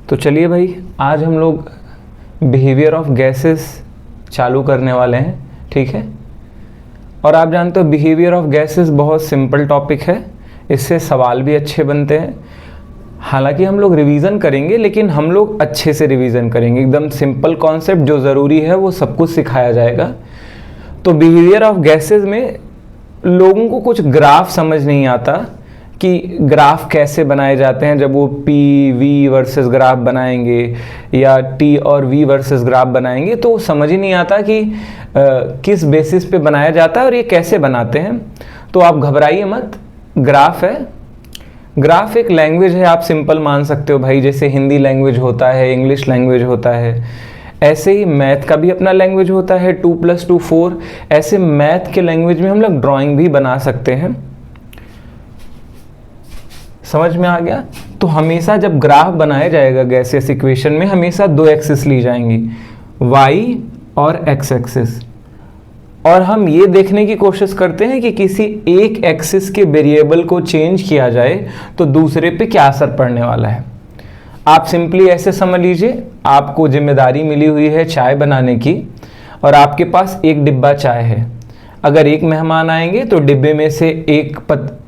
तो चलिए भाई, आज हम लोग बिहेवियर ऑफ गैसेस चालू करने वाले हैं, ठीक है। और आप जानते हो बिहेवियर ऑफ गैसेस बहुत सिंपल टॉपिक है, इससे सवाल भी अच्छे बनते हैं। हालांकि हम लोग रिवीजन करेंगे, लेकिन हम लोग अच्छे से रिवीजन करेंगे, एकदम सिंपल कॉन्सेप्ट जो ज़रूरी है वो सब कुछ सिखाया जाएगा। तो बिहेवियर ऑफ गैसेस में लोगों को कुछ ग्राफ समझ नहीं आता कि ग्राफ कैसे बनाए जाते हैं। जब वो पी वी वर्सेस ग्राफ बनाएंगे या टी और वी वर्सेस ग्राफ बनाएंगे तो समझ ही नहीं आता कि किस बेसिस पे बनाया जाता है और ये कैसे बनाते हैं। तो आप घबराइए मत, ग्राफ है, ग्राफ एक लैंग्वेज है, आप सिंपल मान सकते हो भाई। जैसे हिंदी लैंग्वेज होता है, इंग्लिश लैंग्वेज होता है, ऐसे ही मैथ का भी अपना लैंग्वेज होता है, 2 + 2 4। ऐसे मैथ के लैंग्वेज में हम लोग ड्राइंग भी बना सकते हैं। समझ में आ गया? तो हमेशा जब ग्राफ बनाया जाएगा गैसियस इक्वेशन में, हमेशा 2 एक्सिस ली जाएंगी, y और x एक्सिस। और हम ये देखने की कोशिश करते हैं कि किसी एक एक्सिस के वेरिएबल को चेंज किया जाए तो दूसरे पे क्या असर पड़ने वाला है। आप सिंपली ऐसे समझ लीजिए, आपको जिम्मेदारी मिली हुई है चाय बनाने की और आपके पास एक डिब्बा चाय है। अगर एक मेहमान आएंगे तो डिब्बे में से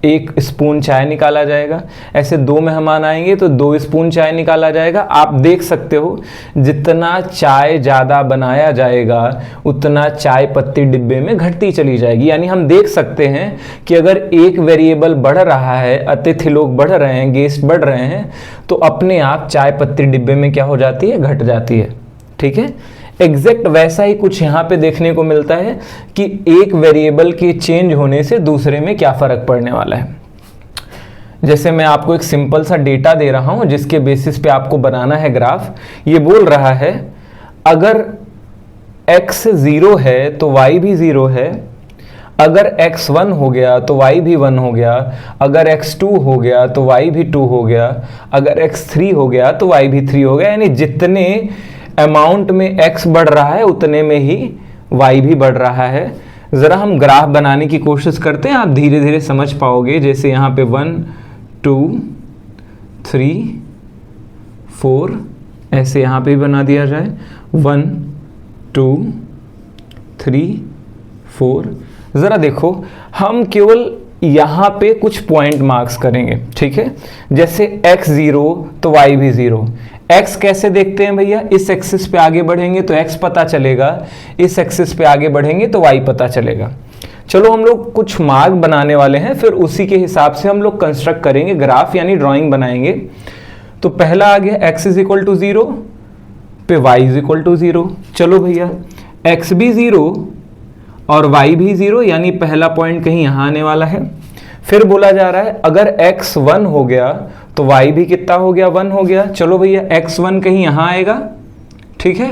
एक स्पून चाय निकाला जाएगा। ऐसे 2 मेहमान आएंगे तो 2 स्पून चाय निकाला जाएगा। आप देख सकते हो जितना चाय ज़्यादा बनाया जाएगा उतना चाय पत्ती डिब्बे में घटती चली जाएगी। यानी हम देख सकते हैं कि अगर एक वेरिएबल बढ़ रहा है, अतिथि लोग बढ़ रहे हैं, गेस्ट बढ़ रहे हैं, तो अपने आप चाय पत्ती डिब्बे में क्या हो जाती है, घट जाती है। ठीक है, एग्जैक्ट वैसा ही कुछ यहाँ पे देखने को मिलता है कि एक वेरिएबल के चेंज होने से दूसरे में क्या फ़र्क पड़ने वाला है। जैसे मैं आपको एक सिंपल सा डेटा दे रहा हूँ जिसके बेसिस पे आपको बनाना है ग्राफ। ये बोल रहा है अगर x 0 है तो y भी 0 है, अगर x 1 हो गया तो y भी 1 हो गया, अगर x 2 हो गया तो y भी 2 हो गया, अगर x 3 हो गया तो y भी 3 हो गया। यानी जितने अमाउंट में x बढ़ रहा है उतने में ही y भी बढ़ रहा है। ज़रा हम ग्राफ बनाने की कोशिश करते हैं, आप धीरे धीरे समझ पाओगे। जैसे यहाँ पे 1 2 3 4, ऐसे यहाँ पे भी बना दिया जाए 1 2 3 4। ज़रा देखो, हम केवल यहाँ पे कुछ पॉइंट मार्क्स करेंगे, ठीक है। जैसे x 0 तो y भी 0। x कैसे देखते हैं भैया, इस एक्सिस पे आगे बढ़ेंगे तो x पता चलेगा, इस एक्सिस पे आगे बढ़ेंगे तो y पता चलेगा। चलो हम लोग कुछ मार्क बनाने वाले हैं, फिर उसी के हिसाब से हम लोग कंस्ट्रक्ट करेंगे ग्राफ, यानी ड्राइंग बनाएंगे। तो पहला आ गया x = 0 पे y = 0। चलो भैया x भी 0 और y भी 0, यानी पहला पॉइंट कहीं यहाँ आने वाला है। फिर बोला जा रहा है अगर x 1 हो गया तो y भी कितना हो गया, 1 हो गया। चलो भैया x 1 कहीं यहाँ आएगा, ठीक है,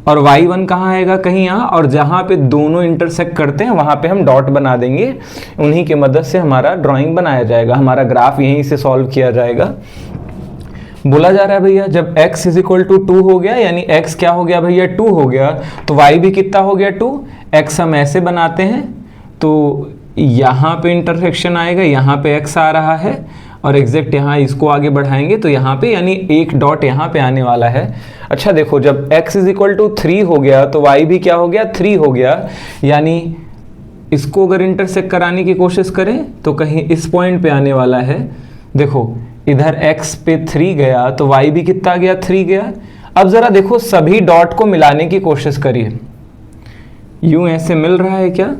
और y 1 कहाँ आएगा, कहीं यहाँ। और जहाँ पे दोनों इंटरसेक्ट करते हैं वहाँ पे हम डॉट बना देंगे, उन्हीं की मदद से हमारा ड्राइंग बनाया जाएगा, हमारा ग्राफ यहीं से सॉल्व किया जाएगा। बोला जा रहा है भैया जब x = 2 हो गया, यानी x क्या हो गया भैया, 2 हो गया, तो y भी कितना हो गया, 2। x हम ऐसे बनाते हैं तो यहाँ पे इंटरसेक्शन आएगा, यहाँ पे x आ रहा है और एग्जैक्ट यहाँ इसको आगे बढ़ाएंगे तो यहाँ पे, यानी एक डॉट यहाँ पे आने वाला है। अच्छा देखो, जब x = 3 हो गया तो y भी क्या हो गया, 3 हो गया। यानी इसको अगर इंटरसेक्ट कराने की कोशिश करें तो कहीं इस पॉइंट पे आने वाला है। देखो इधर x पे 3 गया तो y भी कितना गया, 3 गया। अब ज़रा देखो सभी डॉट को मिलाने की कोशिश करिए, यूं ऐसे मिल रहा है क्या,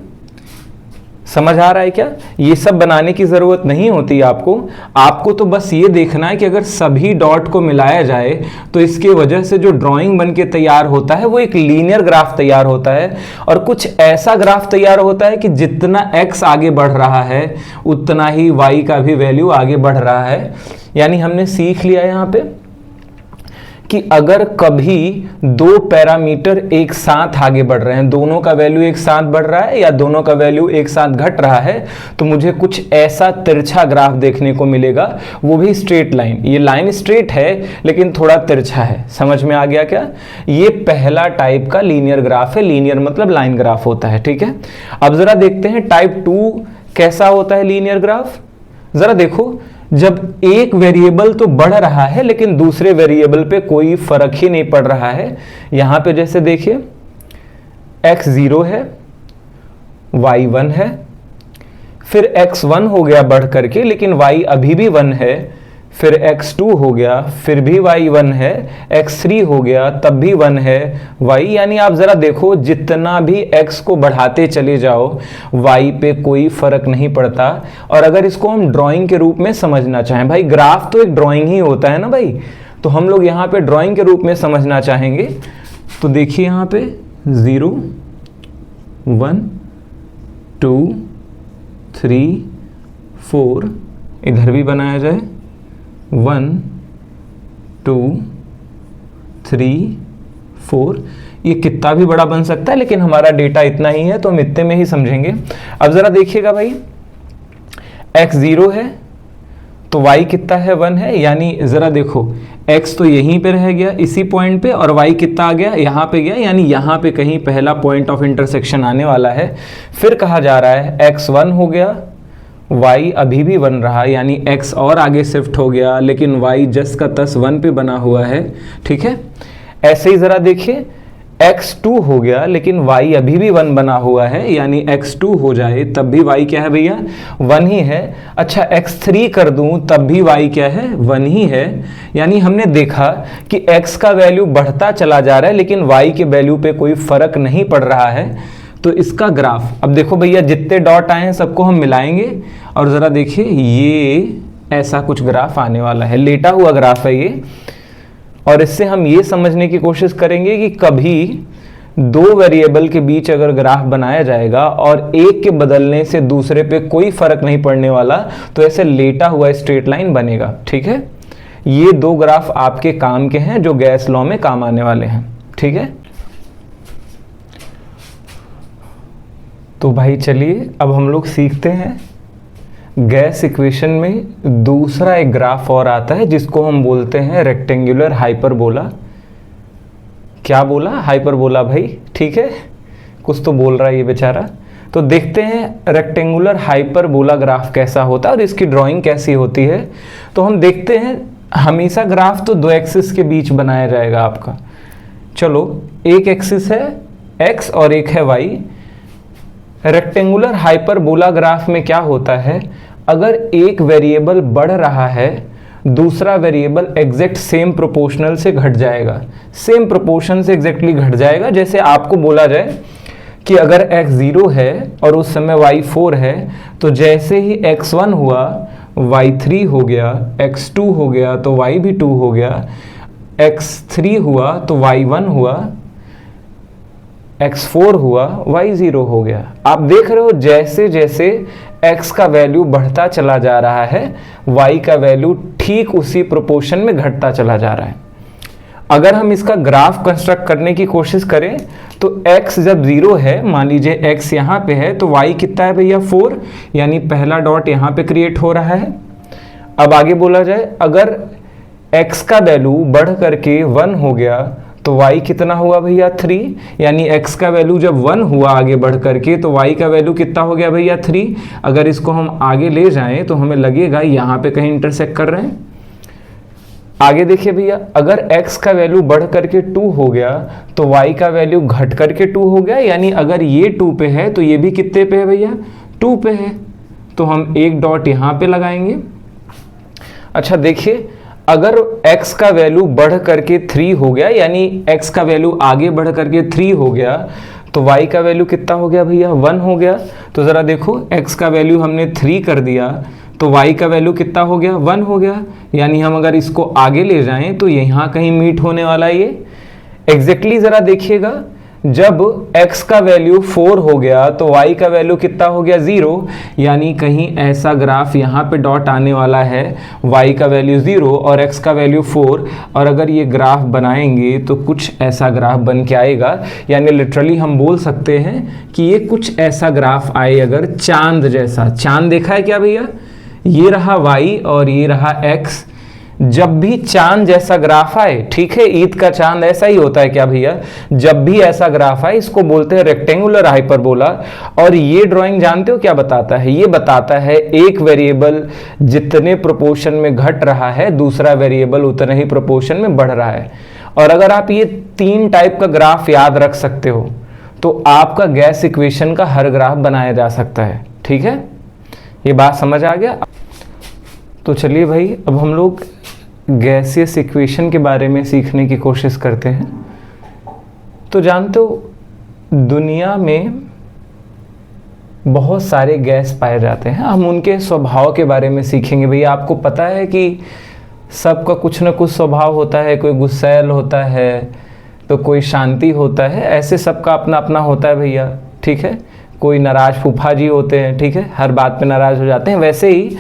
समझ आ रहा है क्या? ये सब बनाने की ज़रूरत नहीं होती आपको तो बस ये देखना है कि अगर सभी डॉट को मिलाया जाए तो इसके वजह से जो ड्राइंग बन के तैयार होता है वो एक लीनियर ग्राफ तैयार होता है। और कुछ ऐसा ग्राफ तैयार होता है कि जितना x आगे बढ़ रहा है उतना ही y का भी वैल्यू आगे बढ़ रहा है। यानी हमने सीख लिया यहाँ पे कि अगर कभी 2 पैरामीटर एक साथ आगे बढ़ रहे हैं, दोनों का वैल्यू एक साथ बढ़ रहा है या दोनों का वैल्यू एक साथ घट रहा है, तो मुझे कुछ ऐसा तिरछा ग्राफ देखने को मिलेगा, वो भी स्ट्रेट लाइन। ये लाइन स्ट्रेट है लेकिन थोड़ा तिरछा है। समझ में आ गया क्या? ये पहला टाइप का लीनियर ग्राफ है। लीनियर मतलब लाइन ग्राफ होता है, ठीक है। अब जरा देखते हैं टाइप 2 कैसा होता है लीनियर ग्राफ। जरा देखो, जब एक वेरिएबल तो बढ़ रहा है लेकिन दूसरे वेरिएबल पे कोई फर्क ही नहीं पड़ रहा है। यहां पे जैसे देखिए x 0 है, y 1 है, फिर x 1 हो गया बढ़ करके लेकिन y अभी भी 1 है, फिर x 2 हो गया, फिर भी y 1 है, x 3 हो गया तब भी 1 है y, यानी आप जरा देखो जितना भी x को बढ़ाते चले जाओ y पे कोई फर्क नहीं पड़ता। और अगर इसको हम ड्राइंग के रूप में समझना चाहें, भाई ग्राफ तो एक ड्राइंग ही होता है ना भाई, तो हम लोग यहाँ पे ड्राइंग के रूप में समझना चाहेंगे तो देखिए यहाँ पे 0 1 2 3 4, इधर भी बनाया जाए 1 2 3 4, ये कितना भी बड़ा बन सकता है लेकिन हमारा डेटा इतना ही है तो हम इतने में ही समझेंगे। अब जरा देखिएगा भाई x 0 है तो y कितना है 1 है, यानी जरा देखो x तो यहीं पे रह गया इसी पॉइंट पे और y कितना आ गया यहाँ पे गया, यानी यहाँ पे कहीं पहला पॉइंट ऑफ इंटरसेक्शन आने वाला है। फिर कहा जा रहा है x 1 हो गया, y अभी भी 1 रहा, यानी x और आगे शिफ्ट हो गया लेकिन y जस का तस 1 पे बना हुआ है। ठीक है, ऐसे ही जरा देखिए x 2 हो गया लेकिन y अभी भी 1 बना हुआ है, यानी x 2 हो जाए तब भी y क्या है भैया 1 ही है। अच्छा x 3 कर दूं तब भी y क्या है 1 ही है, यानी हमने देखा कि x का वैल्यू बढ़ता चला जा रहा है लेकिन y के वैल्यू पे कोई फर्क नहीं पड़ रहा है। तो इसका ग्राफ अब देखो भैया जितने डॉट आए हैं सबको हम मिलाएंगे और ज़रा देखिए ये ऐसा कुछ ग्राफ आने वाला है, लेटा हुआ ग्राफ है ये। और इससे हम ये समझने की कोशिश करेंगे कि कभी दो वेरिएबल के बीच अगर ग्राफ बनाया जाएगा और एक के बदलने से दूसरे पे कोई फर्क नहीं पड़ने वाला तो ऐसे लेटा हुआ स्ट्रेट लाइन बनेगा। ठीक है, ये दो ग्राफ आपके काम के हैं जो गैस लॉ में काम आने वाले हैं। ठीक है, तो भाई चलिए अब हम लोग सीखते हैं गैस इक्वेशन में दूसरा एक ग्राफ और आता है जिसको हम बोलते हैं रेक्टेंगुलर हाइपरबोला। क्या बोला? हाइपरबोला भाई। ठीक है, कुछ तो बोल रहा है ये बेचारा। तो देखते हैं रेक्टेंगुलर हाइपरबोला ग्राफ कैसा होता है और इसकी ड्राइंग कैसी होती है। तो हम देखते हैं हमेशा ग्राफ तो दो एक्सिस के बीच बनाया जाएगा आपका। चलो, एक एक्सिस है x और एक है y। रेक्टेंगुलर हाइपरबोला ग्राफ में क्या होता है, अगर एक वेरिएबल बढ़ रहा है दूसरा वेरिएबल एग्जैक्ट सेम प्रोपोर्शनल से घट जाएगा, सेम प्रोपोर्शन से एग्जैक्टली घट जाएगा। जैसे आपको बोला जाए कि अगर x 0 है और उस समय y 4 है तो जैसे ही x 1 हुआ y 3 हो गया, x 2 हो गया तो y भी 2 हो गया, x 3 हुआ तो y 1 हुआ, x 4 हुआ y 0 हो गया। आप देख रहे हो जैसे जैसे x का वैल्यू बढ़ता चला जा रहा है y का वैल्यू ठीक उसी प्रोपोर्शन में घटता चला जा रहा है। अगर हम इसका ग्राफ कंस्ट्रक्ट करने की कोशिश करें तो x जब 0 है, मान लीजिए x यहाँ पे है तो y कितना है भैया 4, यानी पहला डॉट यहाँ पे क्रिएट हो रहा है। अब आगे बोला जाए अगर x का वैल्यू बढ़ करके 1 हो गया तो y कितना हुआ भैया 3, यानी x का वैल्यू जब 1 हुआ आगे बढ़ करके तो y का वैल्यू कितना हो गया भैया 3। अगर इसको हम आगे ले जाएं तो हमें लगेगा यहाँ पे कहीं इंटरसेक्ट कर रहे हैं। आगे देखिए भैया अगर x का वैल्यू बढ़ करके 2 हो गया तो y का वैल्यू घट करके 2 हो गया, यानी अगर ये 2 पे है तो ये भी कितने पे है भैया 2 पे है, तो हम एक डॉट यहाँ पे लगाएंगे। अच्छा देखिए अगर x का वैल्यू बढ़ करके 3 हो गया, यानी x का वैल्यू आगे बढ़ करके 3 हो गया तो y का वैल्यू कितना हो गया भैया 1 हो गया। तो ज़रा देखो x का वैल्यू हमने 3 कर दिया तो y का वैल्यू कितना हो गया 1 हो गया, यानी हम अगर इसको आगे ले जाएं तो यहाँ कहीं मीट होने वाला है ये एग्जैक्टली। ज़रा देखिएगा जब x का वैल्यू 4 हो गया तो y का वैल्यू कितना हो गया 0, यानी कहीं ऐसा ग्राफ यहाँ पे डॉट आने वाला है y का वैल्यू 0 और x का वैल्यू 4। और अगर ये ग्राफ बनाएंगे तो कुछ ऐसा ग्राफ बन के आएगा, यानी लिटरली हम बोल सकते हैं कि ये कुछ ऐसा ग्राफ आए अगर चांद जैसा। चांद देखा है क्या भैया, ये रहा y और ये रहा x, जब भी चांद जैसा ग्राफ आए, ठीक है, ईद का चांद ऐसा ही होता है क्या भैया, जब भी ऐसा ग्राफ आए इसको बोलते हैं रेक्टेंगुलर हाइपरबोला। और ये ड्राइंग जानते हो क्या बताता है, ये बताता है एक वेरिएबल जितने प्रोपोर्शन में घट रहा है दूसरा वेरिएबल उतना ही प्रोपोर्शन में बढ़ रहा है। और अगर आप ये 3 टाइप का ग्राफ याद रख सकते हो तो आपका गैस इक्वेशन का हर ग्राफ बनाया जा सकता है। ठीक है, ये बात समझ आ गया। तो चलिए भाई, अब हम लोग गैसियस इक्वेशन के बारे में सीखने की कोशिश करते हैं। तो जानते हो दुनिया में बहुत सारे गैस पाए जाते हैं, हम उनके स्वभाव के बारे में सीखेंगे। भैया आपको पता है कि सबका कुछ ना कुछ स्वभाव होता है, कोई गुस्सैल होता है तो कोई शांति होता है, ऐसे सबका अपना अपना होता है भैया। ठीक है, कोई नाराज फूफा जी होते हैं, ठीक है, हर बात पे नाराज हो जाते हैं। वैसे ही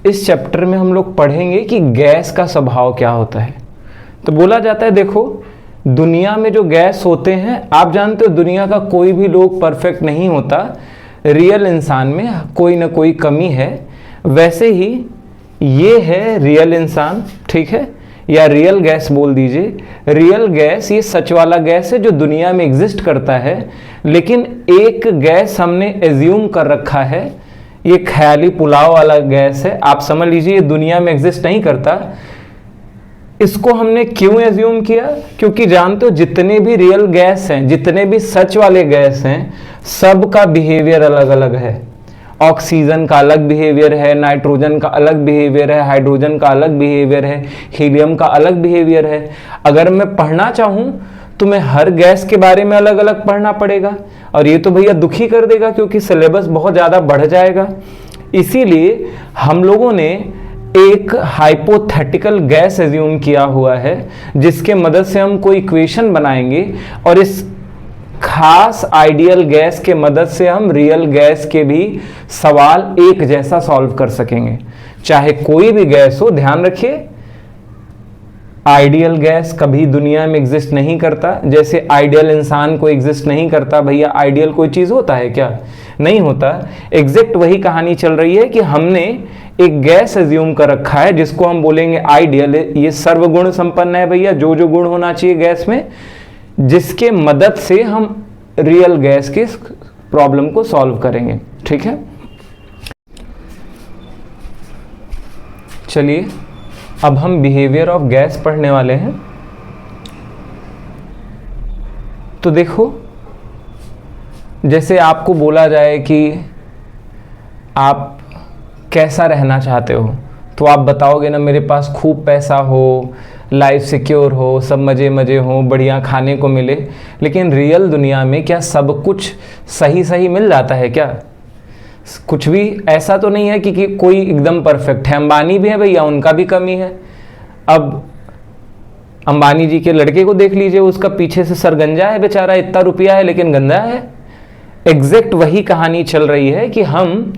इस चैप्टर में हम लोग पढ़ेंगे कि गैस का स्वभाव क्या होता है। तो बोला जाता है, देखो दुनिया में जो गैस होते हैं, आप जानते हो दुनिया का कोई भी लोग परफेक्ट नहीं होता, रियल इंसान में कोई ना कोई कमी है। वैसे ही ये है रियल इंसान, ठीक है, या रियल गैस बोल दीजिए। रियल गैस ये सच वाला गैस है जो दुनिया में एग्जिस्ट करता है, लेकिन एक गैस हमने एज्यूम कर रखा है, ये ख्याली पुलाव वाला गैस है। आप समझ लीजिए ये दुनिया में एग्जिस्ट नहीं करता। इसको हमने क्यों एज्यूम किया, क्योंकि जानते हो जितने भी रियल गैस हैं, जितने भी सच वाले गैस हैं, सबका बिहेवियर अलग अलग है। ऑक्सीजन का अलग बिहेवियर है, नाइट्रोजन का अलग बिहेवियर है, हाइड्रोजन का अलग बिहेवियर है, हीलियम का अलग बिहेवियर है। अगर मैं पढ़ना चाहूँ तो मैं हर गैस के बारे में अलग अलग पढ़ना पड़ेगा, और ये तो भैया दुखी कर देगा क्योंकि सिलेबस बहुत ज़्यादा बढ़ जाएगा। इसीलिए हम लोगों ने एक हाइपोथेटिकल गैस एज्यूम किया हुआ है जिसके मदद से हम कोई इक्वेशन बनाएंगे, और इस खास आइडियल गैस के मदद से हम रियल गैस के भी सवाल एक जैसा सॉल्व कर सकेंगे, चाहे कोई भी गैस हो। ध्यान रखिए, आइडियल गैस कभी दुनिया में एग्जिस्ट नहीं करता, जैसे आइडियल इंसान को एग्जिस्ट नहीं करता। भैया आइडियल कोई चीज होता है क्या, नहीं होता। एग्जैक्ट वही कहानी चल रही है कि हमने एक गैस एज्यूम कर रखा है जिसको हम बोलेंगे आइडियल। ये सर्वगुण संपन्न है भैया, जो जो गुण होना चाहिए गैस में, जिसके मदद से हम रियल गैस के प्रॉब्लम को सॉल्व करेंगे। ठीक है, चलिए अब हम बिहेवियर ऑफ गैस पढ़ने वाले हैं। तो देखो, जैसे आपको बोला जाए कि आप कैसा रहना चाहते हो, तो आप बताओगे ना मेरे पास खूब पैसा हो, लाइफ सिक्योर हो, सब मज़े मज़े हो, बढ़िया खाने को मिले। लेकिन रियल दुनिया में क्या सब कुछ सही सही मिल जाता है क्या? कुछ भी ऐसा तो नहीं है कि कोई एकदम परफेक्ट है। अंबानी भी है भैया, उनका भी कमी है। अब अंबानी जी के लड़के को देख लीजिए, उसका पीछे से सरगंजा है बेचारा, इतना रुपया है लेकिन गंदा है। एग्जैक्ट वही कहानी चल रही है कि हम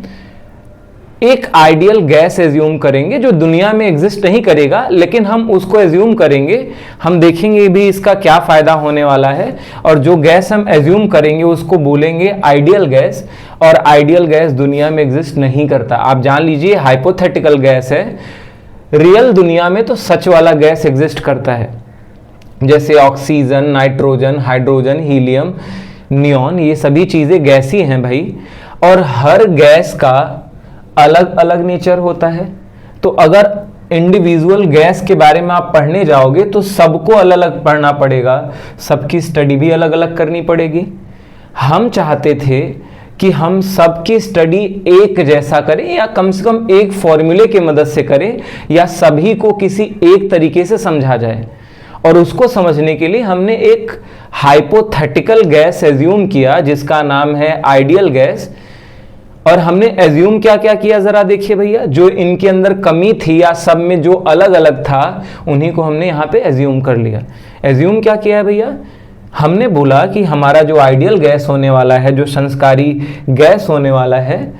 एक आइडियल गैस एज्यूम करेंगे जो दुनिया में एग्जिस्ट नहीं करेगा, लेकिन हम उसको एज्यूम करेंगे। हम देखेंगे भी इसका क्या फायदा होने वाला है, और जो गैस हम एज्यूम करेंगे उसको बोलेंगे आइडियल गैस। और आइडियल गैस दुनिया में एग्जिस्ट नहीं करता, आप जान लीजिए, हाइपोथेटिकल गैस है। रियल दुनिया में तो सच वाला गैस एग्जिस्ट करता है, जैसे oxygen, nitrogen, hydrogen, helium, neon, ये सभी चीजें गैसी हैं भाई। और हर गैस का अलग अलग नेचर होता है। तो अगर इंडिविजुअल गैस के बारे में आप पढ़ने जाओगे तो सबको अलग अलग पढ़ना पड़ेगा, सबकी स्टडी भी अलग अलग करनी पड़ेगी। हम चाहते थे कि हम सबकी स्टडी एक जैसा करें, या कम से कम एक फॉर्मूले की मदद से करें, या सभी को किसी एक तरीके से समझा जाए। और उसको समझने के लिए हमने एक हाइपोथेटिकल गैस एज्यूम किया जिसका नाम है आइडियल गैस। और हमने एज्यूम क्या क्या किया जरा देखिए भैया, जो इनके अंदर कमी थी या सब में जो अलग अलग था उन्हीं को हमने यहाँ पे एज्यूम कर लिया। एज्यूम क्या किया है भैया, हमने बोला कि हमारा जो आइडियल गैस होने वाला है, जो संस्कारी गैस होने वाला है,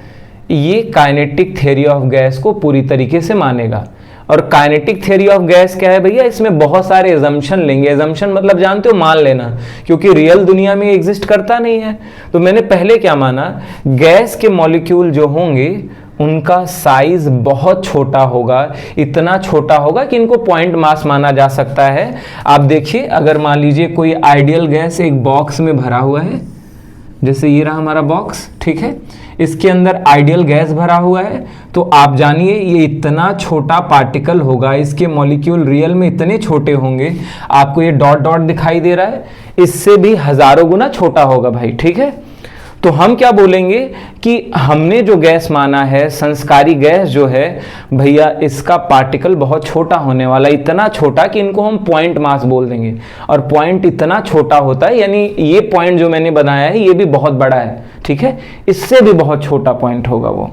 ये काइनेटिक थ्योरी ऑफ गैस को पूरी तरीके से मानेगा। और काइनेटिक थ्योरी ऑफ गैस क्या है भैया, इसमें बहुत सारे एजम्पशन लेंगे। एजम्पशन मतलब जानते हो, मान लेना, क्योंकि रियल दुनिया में एग्जिस्ट करता नहीं है। तो मैंने पहले क्या माना, गैस के मॉलिक्यूल जो होंगे उनका साइज बहुत छोटा होगा, इतना छोटा होगा कि इनको पॉइंट मास माना जा सकता है। आप देखिए, अगर मान लीजिए कोई आइडियल गैस एक बॉक्स में भरा हुआ है, जैसे ये रहा हमारा बॉक्स, ठीक है, इसके अंदर आइडियल गैस भरा हुआ है, तो आप जानिए ये इतना छोटा पार्टिकल होगा, इसके मॉलिक्यूल रियल में इतने छोटे होंगे, आपको ये डॉट डॉट दिखाई दे रहा है, इससे भी हजारों गुना छोटा होगा भाई, ठीक है। तो हम क्या बोलेंगे कि हमने जो गैस माना है, संस्कारी गैस जो है भैया, इसका पार्टिकल बहुत छोटा होने वाला, इतना छोटा कि इनको हम पॉइंट मास बोल देंगे। और पॉइंट इतना छोटा होता है, यानी ये पॉइंट जो मैंने बनाया है ये भी बहुत बड़ा है, ठीक है, इससे भी बहुत छोटा पॉइंट होगा, वो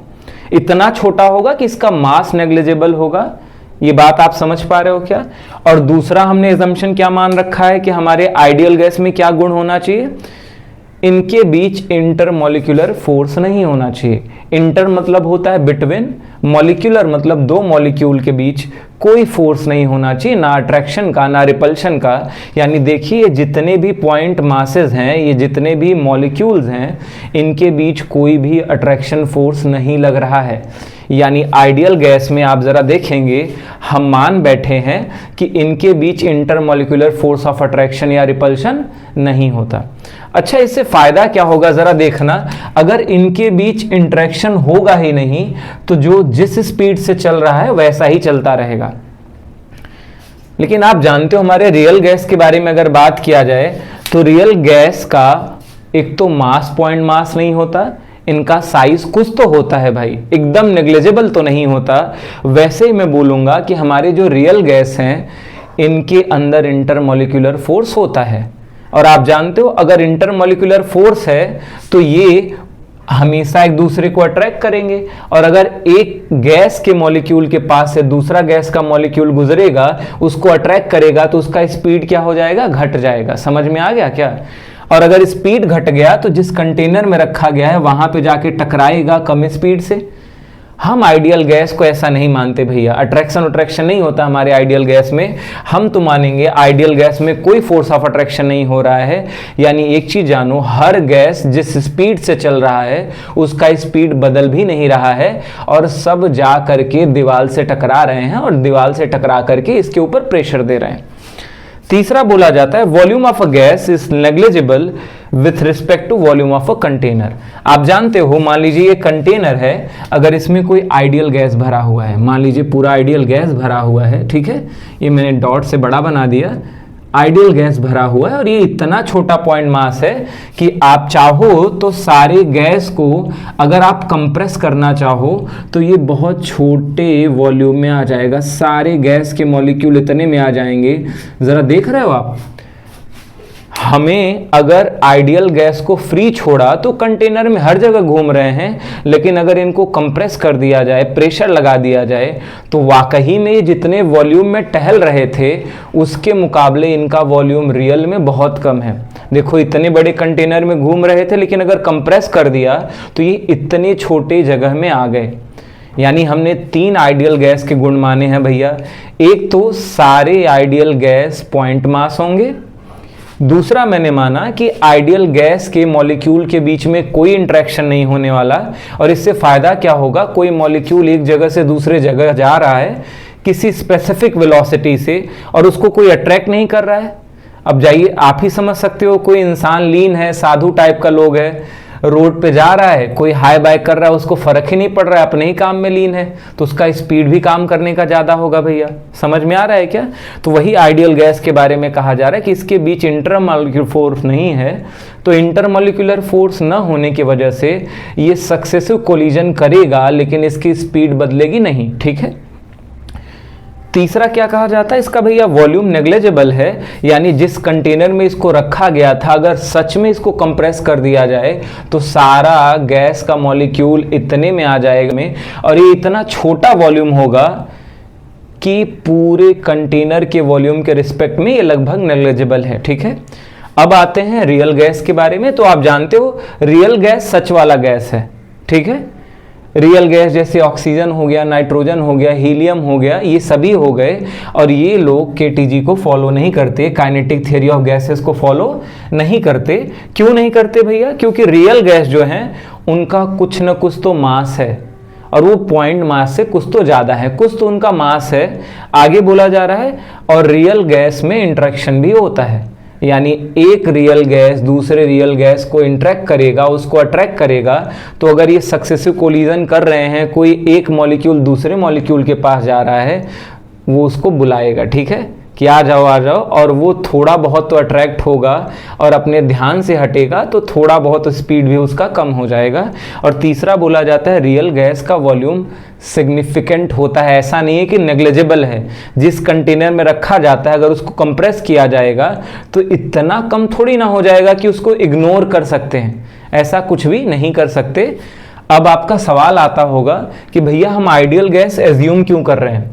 इतना छोटा होगा कि इसका मास नेग्लिजिबल होगा। ये बात आप समझ पा रहे हो क्या? और दूसरा हमने एजम्पशन क्या मान रखा है कि हमारे आइडियल गैस में क्या गुण होना चाहिए, इनके बीच इंटरमॉलिक्यूलर फोर्स नहीं होना चाहिए। इंटर मतलब होता है बिटवीन, मॉलिक्यूलर मतलब दो मॉलिक्यूल के बीच कोई फोर्स नहीं होना चाहिए, ना अट्रैक्शन का ना रिपल्शन का। यानी देखिए, जितने भी पॉइंट मासेस हैं, ये जितने भी मॉलिक्यूल्स हैं, इनके बीच कोई भी अट्रैक्शन फोर्स नहीं लग रहा है। यानी आइडियल गैस में आप ज़रा देखेंगे, हम मान बैठे हैं कि इनके बीच इंटरमॉलिक्यूलर फोर्स ऑफ अट्रैक्शन या रिपल्शन नहीं होता। अच्छा, इससे फ़ायदा क्या होगा ज़रा देखना, अगर इनके बीच इंटरेक्शन होगा ही नहीं तो जो जिस स्पीड से चल रहा है वैसा ही चलता रहेगा। लेकिन आप जानते हो, हमारे रियल गैस के बारे में अगर बात किया जाए तो रियल गैस का एक तो मास पॉइंट मास नहीं होता, इनका साइज कुछ तो होता है भाई, एकदम नेग्लिजिबल तो नहीं होता। वैसे ही मैं बोलूँगा कि हमारे जो रियल गैस हैं इनके अंदर इंटरमॉलिक्यूलर फोर्स होता है। और आप जानते हो, अगर इंटरमॉलिक्यूलर फोर्स है तो ये हमेशा एक दूसरे को अट्रैक्ट करेंगे, और अगर एक गैस के मॉलिक्यूल के पास से दूसरा गैस का मॉलिक्यूल गुजरेगा, उसको अट्रैक्ट करेगा, तो उसका स्पीड क्या हो जाएगा, घट जाएगा। समझ में आ गया क्या? और अगर स्पीड घट गया तो जिस कंटेनर में रखा गया है वहां पे जाके टकराएगा कम स्पीड से। हम आइडियल गैस को ऐसा नहीं मानते भैया, अट्रैक्शन नहीं होता हमारे आइडियल गैस में। हम तो मानेंगे आइडियल गैस में कोई फोर्स ऑफ अट्रैक्शन नहीं हो रहा है। यानी एक चीज जानो, हर गैस जिस स्पीड से चल रहा है उसका स्पीड बदल भी नहीं रहा है, और सब जा करके दीवार से टकरा रहे हैं, और दीवार से टकरा करके इसके ऊपर प्रेशर दे रहे हैं। तीसरा बोला जाता है volume of a gas is negligible with respect to volume of a container. आप जानते हो, मान लीजिए ये कंटेनर है, अगर इसमें कोई आइडियल गैस भरा हुआ है, मान लीजिए पूरा आइडियल गैस भरा हुआ है, ठीक है, ये मैंने डॉट से बड़ा बना दिया, आइडियल गैस भरा हुआ है, और ये इतना छोटा पॉइंट मास है कि आप चाहो तो सारे गैस को अगर आप कंप्रेस करना चाहो तो ये बहुत छोटे वॉल्यूम में आ जाएगा, सारे गैस के मॉलिक्यूल इतने में आ जाएंगे। ज़रा देख रहे हो आप, हमें अगर आइडियल गैस को फ्री छोड़ा तो कंटेनर में हर जगह घूम रहे हैं, लेकिन अगर इनको कंप्रेस कर दिया जाए, प्रेशर लगा दिया जाए, तो वाकई में ये जितने वॉल्यूम में टहल रहे थे उसके मुकाबले इनका वॉल्यूम रियल में बहुत कम है। देखो, इतने बड़े कंटेनर में घूम रहे थे, लेकिन अगर कंप्रेस कर दिया तो ये इतने छोटे जगह में आ गए। यानी हमने 3 आइडियल गैस के गुण माने हैं भैया। एक तो सारे आइडियल गैस पॉइंट मास होंगे, दूसरा मैंने माना कि आइडियल गैस के मॉलिक्यूल के बीच में कोई इंटरेक्शन नहीं होने वाला, और इससे फायदा क्या होगा, कोई मॉलिक्यूल एक जगह से दूसरे जगह जा रहा है किसी स्पेसिफिक वेलोसिटी से, और उसको कोई अट्रैक्ट नहीं कर रहा है। अब जाइए, आप ही समझ सकते हो, कोई इंसान लीन है, साधु टाइप का लोग है, रोड पे जा रहा है, कोई हाई बाइक कर रहा है, उसको फर्क ही नहीं पड़ रहा है, अपने ही काम में लीन है, तो उसका स्पीड भी काम करने का ज़्यादा होगा भैया। समझ में आ रहा है क्या? तो वही आइडियल गैस के बारे में कहा जा रहा है कि इसके बीच इंटरमॉलिक्यूलर फोर्स नहीं है, तो इंटरमॉलिक्यूलर फोर्स न होने की वजह से ये सक्सेसिव कोलिजन करेगा, लेकिन इसकी स्पीड बदलेगी नहीं, ठीक है। तीसरा क्या कहा जाता है इसका भैया, वॉल्यूम नेग्लिजिबल है, यानी जिस कंटेनर में इसको रखा गया था अगर सच में इसको कंप्रेस कर दिया जाए तो सारा गैस का मॉलिक्यूल इतने में आ जाएगा में, और ये इतना छोटा वॉल्यूम होगा कि पूरे कंटेनर के वॉल्यूम के रिस्पेक्ट में ये लगभग नेग्लिजिबल है, ठीक है। अब आते हैं रियल गैस के बारे में। तो आप जानते हो रियल गैस सच वाला गैस है, ठीक है। रियल गैस जैसे ऑक्सीजन हो गया, नाइट्रोजन हो गया, हीलियम हो गया, ये सभी हो गए, और ये लोग केटीजी को फॉलो नहीं करते, काइनेटिक थ्योरी ऑफ गैसेस को फॉलो नहीं करते। क्यों नहीं करते भैया? क्योंकि रियल गैस जो हैं उनका कुछ न कुछ तो मास है, और वो पॉइंट मास से कुछ तो ज़्यादा है, कुछ तो उनका मास है, आगे बोला जा रहा है। और रियल गैस में इंटरेक्शन भी होता है, यानी एक रियल गैस दूसरे रियल गैस को इंटरेक्ट करेगा, उसको अट्रैक्ट करेगा। तो अगर ये सक्सेसिव कोलिजन कर रहे हैं, कोई एक मॉलिक्यूल दूसरे मॉलिक्यूल के पास जा रहा है, वो उसको बुलाएगा, ठीक है, कि आ जाओ आ जाओ, और वो थोड़ा बहुत तो अट्रैक्ट होगा और अपने ध्यान से हटेगा, तो थोड़ा बहुत स्पीड भी उसका कम हो जाएगा। और तीसरा बोला जाता है रियल गैस का वॉल्यूम सिग्निफिकेंट होता है, ऐसा नहीं है कि नेग्लिजिबल है। जिस कंटेनर में रखा जाता है अगर उसको कंप्रेस किया जाएगा तो इतना कम थोड़ी ना हो जाएगा कि उसको इग्नोर कर सकते हैं, ऐसा कुछ भी नहीं कर सकते। अब आपका सवाल आता होगा कि भैया हम आइडियल गैस एज्यूम क्यों कर रहे हैं?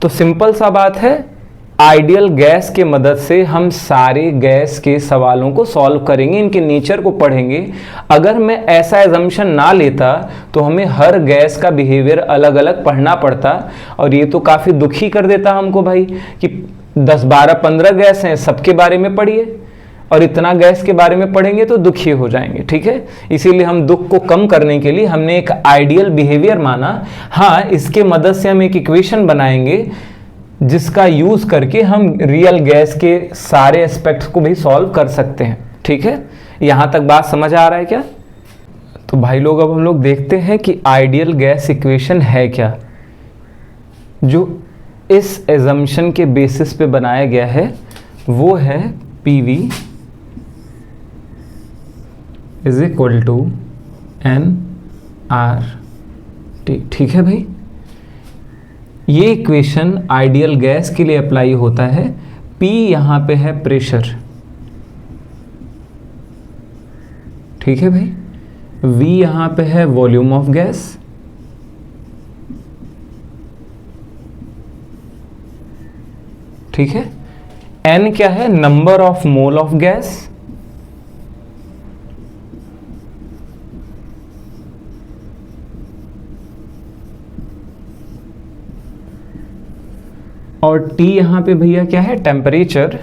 तो सिंपल सा बात है, आइडियल गैस के मदद से हम सारे गैस के सवालों को सॉल्व करेंगे, इनके नेचर को पढ़ेंगे। अगर मैं ऐसा एजम्पशन ना लेता तो हमें हर गैस का बिहेवियर अलग अलग पढ़ना पड़ता, और ये तो काफ़ी दुखी कर देता हमको भाई कि 10, 12, 15 गैस हैं, सबके बारे में पढ़िए, और इतना गैस के बारे में पढ़ेंगे तो दुखी हो जाएंगे, ठीक है। इसीलिए हम दुख को कम करने के लिए हमने एक आइडियल बिहेवियर माना। हाँ, इसके मदद से हम एक इक्वेशन बनाएंगे जिसका यूज करके हम रियल गैस के सारे एस्पेक्ट्स को भी सॉल्व कर सकते हैं, ठीक है। यहां तक बात समझ आ रहा है क्या? तो भाई लोग अब हम लोग देखते हैं कि आइडियल गैस इक्वेशन है क्या, जो इस एजम्पशन के बेसिस पे बनाया गया है। वो है PV is equal to nRT, ठीक है भाई। ये इक्वेशन आइडियल गैस के लिए अप्लाई होता है। P यहां पे है प्रेशर, ठीक है भाई। V यहां पे है वॉल्यूम ऑफ गैस, ठीक है। N क्या है? Number of mole of gas, और T यहां पे भैया क्या है? टेम्परेचर,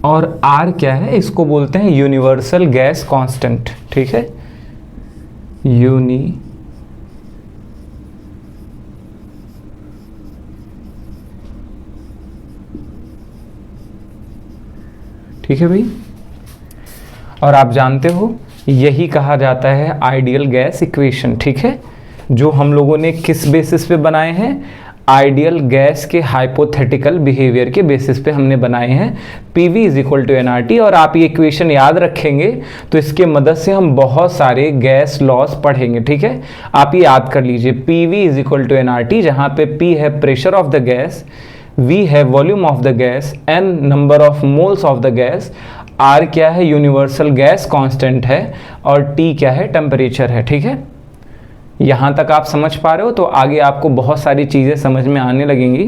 और R क्या है? इसको बोलते हैं यूनिवर्सल गैस कांस्टेंट, ठीक है। ठीक है भाई। और आप जानते हो यही कहा जाता है आइडियल गैस इक्वेशन, ठीक है, जो हम लोगों ने किस बेसिस पे बनाए हैं? आइडियल गैस के हाइपोथेटिकल बिहेवियर के बेसिस पे हमने बनाए हैं। PV is equal to nRT। और आप ये इक्वेशन याद रखेंगे तो इसके मदद से हम बहुत सारे गैस लॉस पढ़ेंगे, ठीक है। आप ये याद कर लीजिए, PV is equal to nRT, जहाँ पे P है pressure of the gas, V है volume of the gas, N number of moles of the gas, R क्या है? यूनिवर्सल गैस कांस्टेंट है, और T क्या है? टेम्परेचर है, ठीक है। यहाँ तक आप समझ पा रहे हो? तो आगे आपको बहुत सारी चीज़ें समझ में आने लगेंगी।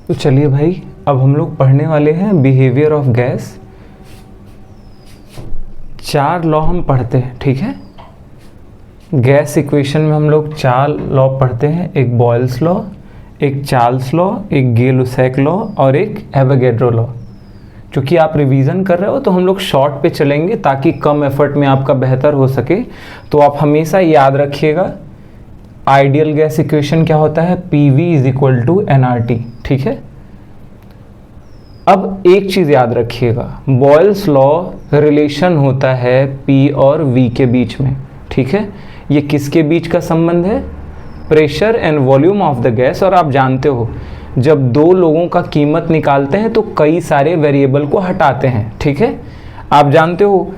तो चलिए भाई, अब हम लोग पढ़ने वाले हैं बिहेवियर ऑफ गैस। 4 लॉ हम पढ़ते हैं, ठीक है। गैस इक्वेशन में हम लोग 4 लॉ पढ़ते हैं, एक बॉयल्स लॉ, एक चार्ल्स लॉ, एक गे-लुसैक लॉ, और एक एवोगैड्रो लॉ। क्योंकि आप रिवीजन कर रहे हो तो हम लोग शॉर्ट पे चलेंगे ताकि कम एफर्ट में आपका बेहतर हो सके। तो आप हमेशा याद रखिएगा आइडियल गैस इक्वेशन क्या होता है? PV is equal to nRT, ठीक है। अब एक चीज याद रखिएगा, बॉयल्स लॉ रिलेशन होता है P और V के बीच में, ठीक है। ये किसके बीच का संबंध है? Pressure and volume of the gas. और आप जानते हो जब 2 लोगों का कीमत निकालते हैं तो कई सारे वेरिएबल को हटाते हैं, ठीक है। आप जानते हो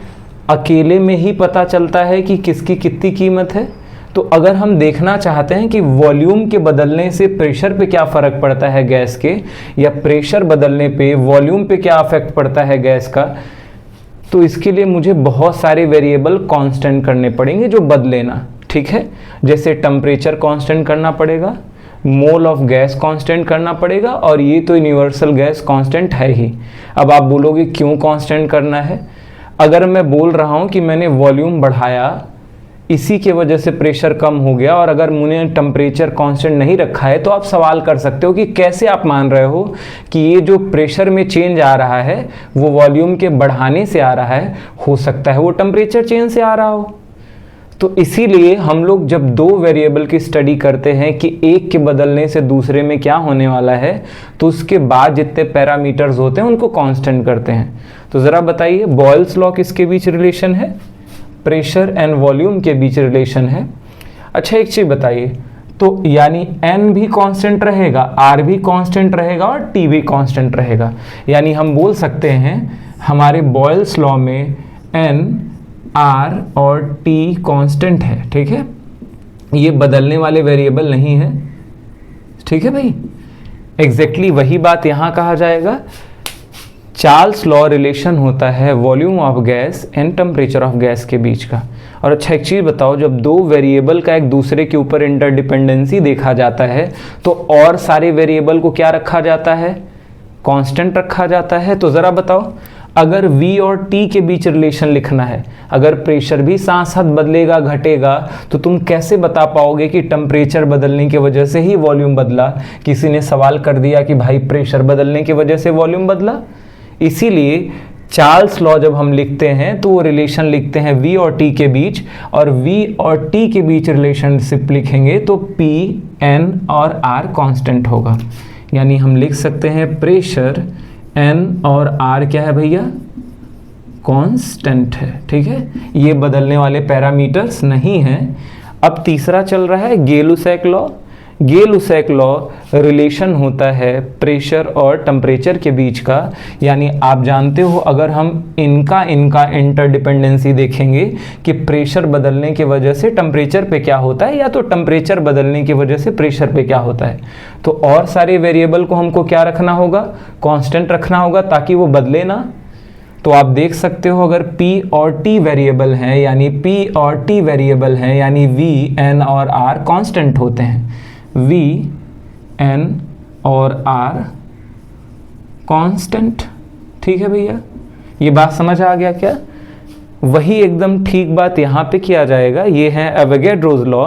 अकेले में ही पता चलता है कि किसकी कितनी कीमत है। तो अगर हम देखना चाहते हैं कि वॉल्यूम के बदलने से प्रेशर पे क्या फ़र्क पड़ता है गैस के, या प्रेशर बदलने पे वॉल्यूम पे क्या इफेक्ट पड़ता है गैस का, तो इसके लिए मुझे बहुत सारे वेरिएबल कांस्टेंट करने पड़ेंगे जो बदले ना, ठीक है। जैसे टेम्परेचर कांस्टेंट करना पड़ेगा, मोल ऑफ गैस कांस्टेंट करना पड़ेगा, और ये तो यूनिवर्सल गैस कांस्टेंट है ही। अब आप बोलोगे क्यों कांस्टेंट करना है? अगर मैं बोल रहा हूँ कि मैंने वॉल्यूम बढ़ाया इसी के वजह से प्रेशर कम हो गया, और अगर मुझे टेम्परेचर कांस्टेंट नहीं रखा है तो आप सवाल कर सकते हो कि कैसे आप मान रहे हो कि ये जो प्रेशर में चेंज आ रहा है वो वॉल्यूम के बढ़ाने से आ रहा है, हो सकता है वो टेम्परेचर चेंज से आ रहा हो। तो इसीलिए हम लोग जब दो वेरिएबल की स्टडी करते हैं कि एक के बदलने से दूसरे में क्या होने वाला है, तो उसके बाद जितने पैरामीटर्स होते हैं उनको कांस्टेंट करते हैं। तो ज़रा बताइए, बॉयल्स लॉ किसके बीच रिलेशन है? प्रेशर एंड वॉल्यूम के बीच रिलेशन है। अच्छा एक चीज़ बताइए, तो यानी n भी कांस्टेंट रहेगा, r भी कांस्टेंट रहेगा और t भी कांस्टेंट रहेगा। यानी हम बोल सकते हैं हमारे बॉयल्स लॉ में n, r और t कांस्टेंट है, ठीक है, ये बदलने वाले वेरिएबल नहीं है, ठीक है भाई। एग्जैक्टली वही बात यहाँ कहा जाएगा। चार्ल्स लॉ रिलेशन होता है volume of gas and temperature of gas के बीच का। और अच्छा एक चीज़ बताओ, जब दो वेरिएबल का एक दूसरे के ऊपर इंटरडिपेंडेंसी देखा जाता है तो और सारे वेरिएबल को क्या रखा जाता है? कांस्टेंट रखा जाता है। तो ज़रा बताओ, अगर V और T के बीच रिलेशन लिखना है, अगर प्रेशर भी साथ साथ बदलेगा घटेगा, तो तुम कैसे बता पाओगे कि टेम्परेचर बदलने की वजह से ही वॉल्यूम बदला? किसी ने सवाल कर दिया कि भाई प्रेशर बदलने की वजह से वॉल्यूम बदला। इसीलिए चार्ल्स लॉ जब हम लिखते हैं तो वो रिलेशन लिखते हैं V और T के बीच, और V और T के बीच रिलेशनशिप लिखेंगे तो P, N और R कांस्टेंट होगा। यानी हम लिख सकते हैं प्रेशर N और R क्या है भैया? कांस्टेंट है, ठीक है, ये बदलने वाले पैरामीटर्स नहीं हैं। अब तीसरा चल रहा है गेलुसैक लॉ। गेलुसैक लॉ रिलेशन होता है प्रेशर और टेम्परेचर के बीच का। यानी आप जानते हो, अगर हम इनका इंटरडिपेंडेंसी देखेंगे कि प्रेशर बदलने की वजह से टेम्परेचर पे क्या होता है, या तो टेम्परेचर बदलने की वजह से प्रेशर पे क्या होता है, तो और सारे वेरिएबल को हमको क्या रखना होगा? कांस्टेंट रखना होगा, ताकि वो बदले ना। तो आप देख सकते हो, अगर P और T वेरिएबल हैं, यानी P और T वेरिएबल हैं, यानी V, N और R कांस्टेंट होते हैं। V, N और R कांस्टेंट, ठीक है भैया, ये बात समझ आ गया क्या? वही एकदम ठीक बात यहाँ पे किया जाएगा। ये है Avogadro's law.